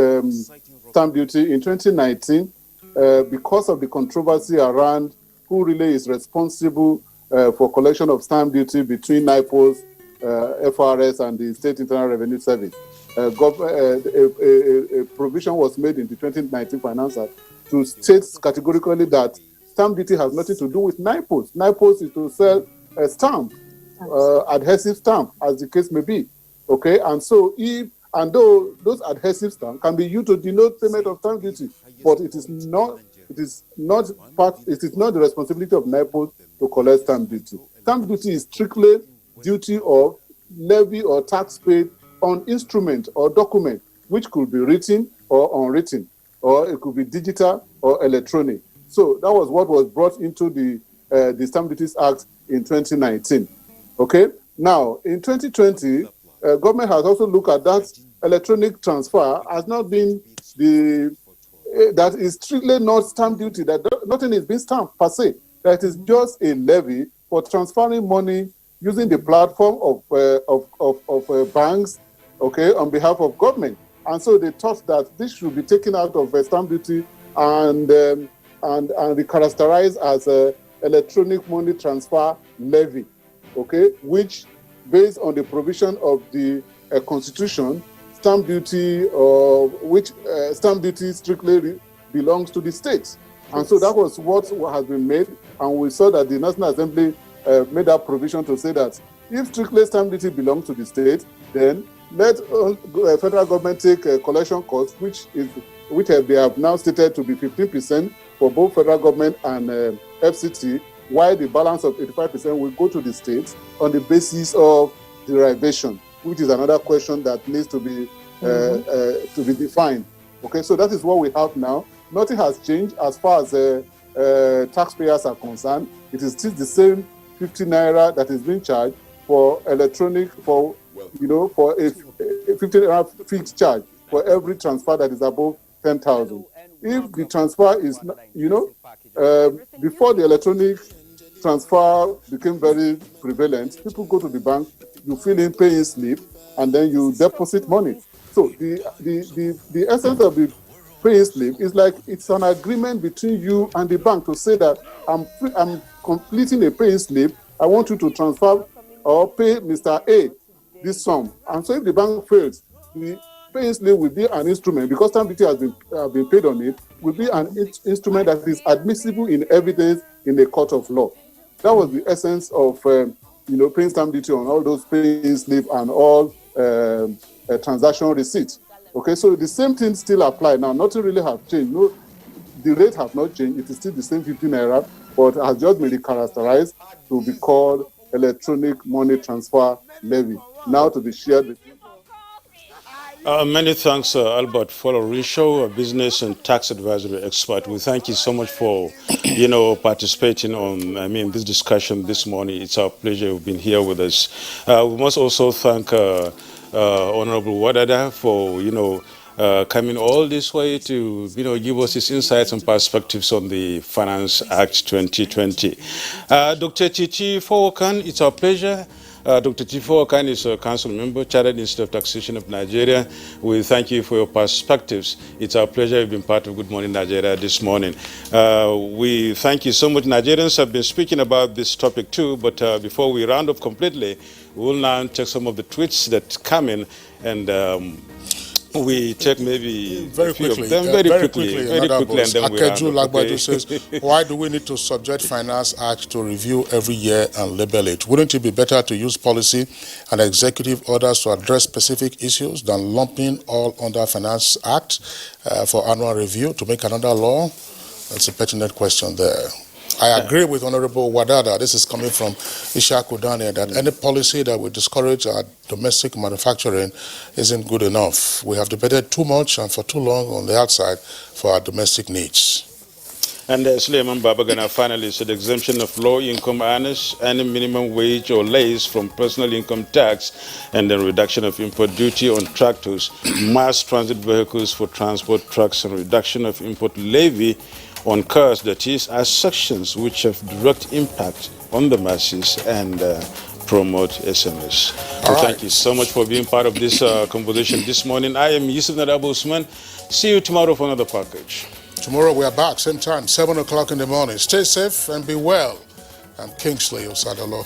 stamp duty in 2019, because of the controversy around who really is responsible for collection of stamp duty between NIPOS, FRS, and the State Internal Revenue Service. A provision was made in the 2019 Finance Act to state categorically that stamp duty has nothing to do with NIPOS. NIPOS is to sell a stamp, adhesive stamp, as the case may be. Okay, and so though those adhesive stamps can be used to denote payment of stamp duty, but it is not the responsibility of NIPOS to collect stamp duty. Stamp duty is strictly duty of levy or tax paid on instrument or document, which could be written or unwritten, or it could be digital or electronic. So that was what was brought into the Stamp Duties Act in 2019. Okay, now in 2020, government has also looked at that electronic transfer as not being that is strictly not stamp duty, that nothing is being stamped per se, that is just a levy for transferring money using the platform of banks, okay, on behalf of government. And so they thought that this should be taken out of stamp duty and be characterized as a electronic money transfer levy, okay, which, based on the provision of the Constitution, stamp duty strictly belongs to the states. And so that was what has been made, and we saw that the National Assembly made that provision to say that if strictly stamp duty belongs to the state, then let federal government take collection costs, which they have now stated to be 15% for both federal government and FCT, while the balance of 85% will go to the states on the basis of derivation, which is another question that needs to be defined. Okay, so that is what we have now. Nothing has changed as far as taxpayers are concerned. It is still the same 50 naira that is being charged for electronic, for a 50 naira fixed charge for every transfer that is above 10,000. If the transfer is, before the electronic transfer became very prevalent, people go to the bank, you fill in paying slip, and then you deposit money. So the essence of the paying slip is like it's an agreement between you and the bank to say that I'm completing a paying slip. I want you to transfer or pay Mr. A this sum. And so if the bank fails, the paying slip will be an instrument, because stamp duty has been paid on it, will be an instrument that is admissible in evidence in the court of law. That was the essence of paying stamp duty on all those paying slip and all transaction receipts. Okay, so the same thing still apply now. Nothing really has changed. No, the rate have not changed. It is still the same 15 naira, but has just been characterized to be called electronic money transfer levy, now to be shared. Many thanks, Albert Folorisho, a business and tax advisory expert. We thank you so much for, participating on, this discussion this morning. It's our pleasure you've been here with us. We must also thank Honorable Wadada for, coming all this way to, give us his insights and perspectives on the Finance Act 2020. Dr. Chichi Fowokan, it's our pleasure. Dr. Tifo Okan is a council member, Chartered Institute of Taxation of Nigeria. We thank you for your perspectives. It's our pleasure you've been part of Good Morning Nigeria this morning. We thank you so much. Nigerians have been speaking about this topic too, but before we round up completely, we'll now check some of the tweets that come in, and we check maybe very quickly, and then Akeju Lagbaju says, why do we need to subject Finance Act to review every year and label it? Wouldn't it be better to use policy and executive orders to address specific issues than lumping all under Finance Act for annual review to make another law? That's a pertinent question there. I agree with Honorable Wadada. This is coming from Ishaku Daniel, that any policy that would discourage our domestic manufacturing isn't good enough. We have debated too much and for too long on the outside for our domestic needs. And Suleiman Babagana finally said exemption of low-income earners, any minimum wage or lays from personal income tax, and then reduction of import duty on tractors, mass transit vehicles for transport trucks, and reduction of import levy on cars, that is, are sections which have direct impact on the masses and promote SMS. Well, thank you so much for being part of this conversation this morning. I am Yusuf Nadabo Usman. See you tomorrow for another package. Tomorrow we are back, same time, 7 o'clock in the morning. Stay safe and be well. I'm Kingsley Osadolo.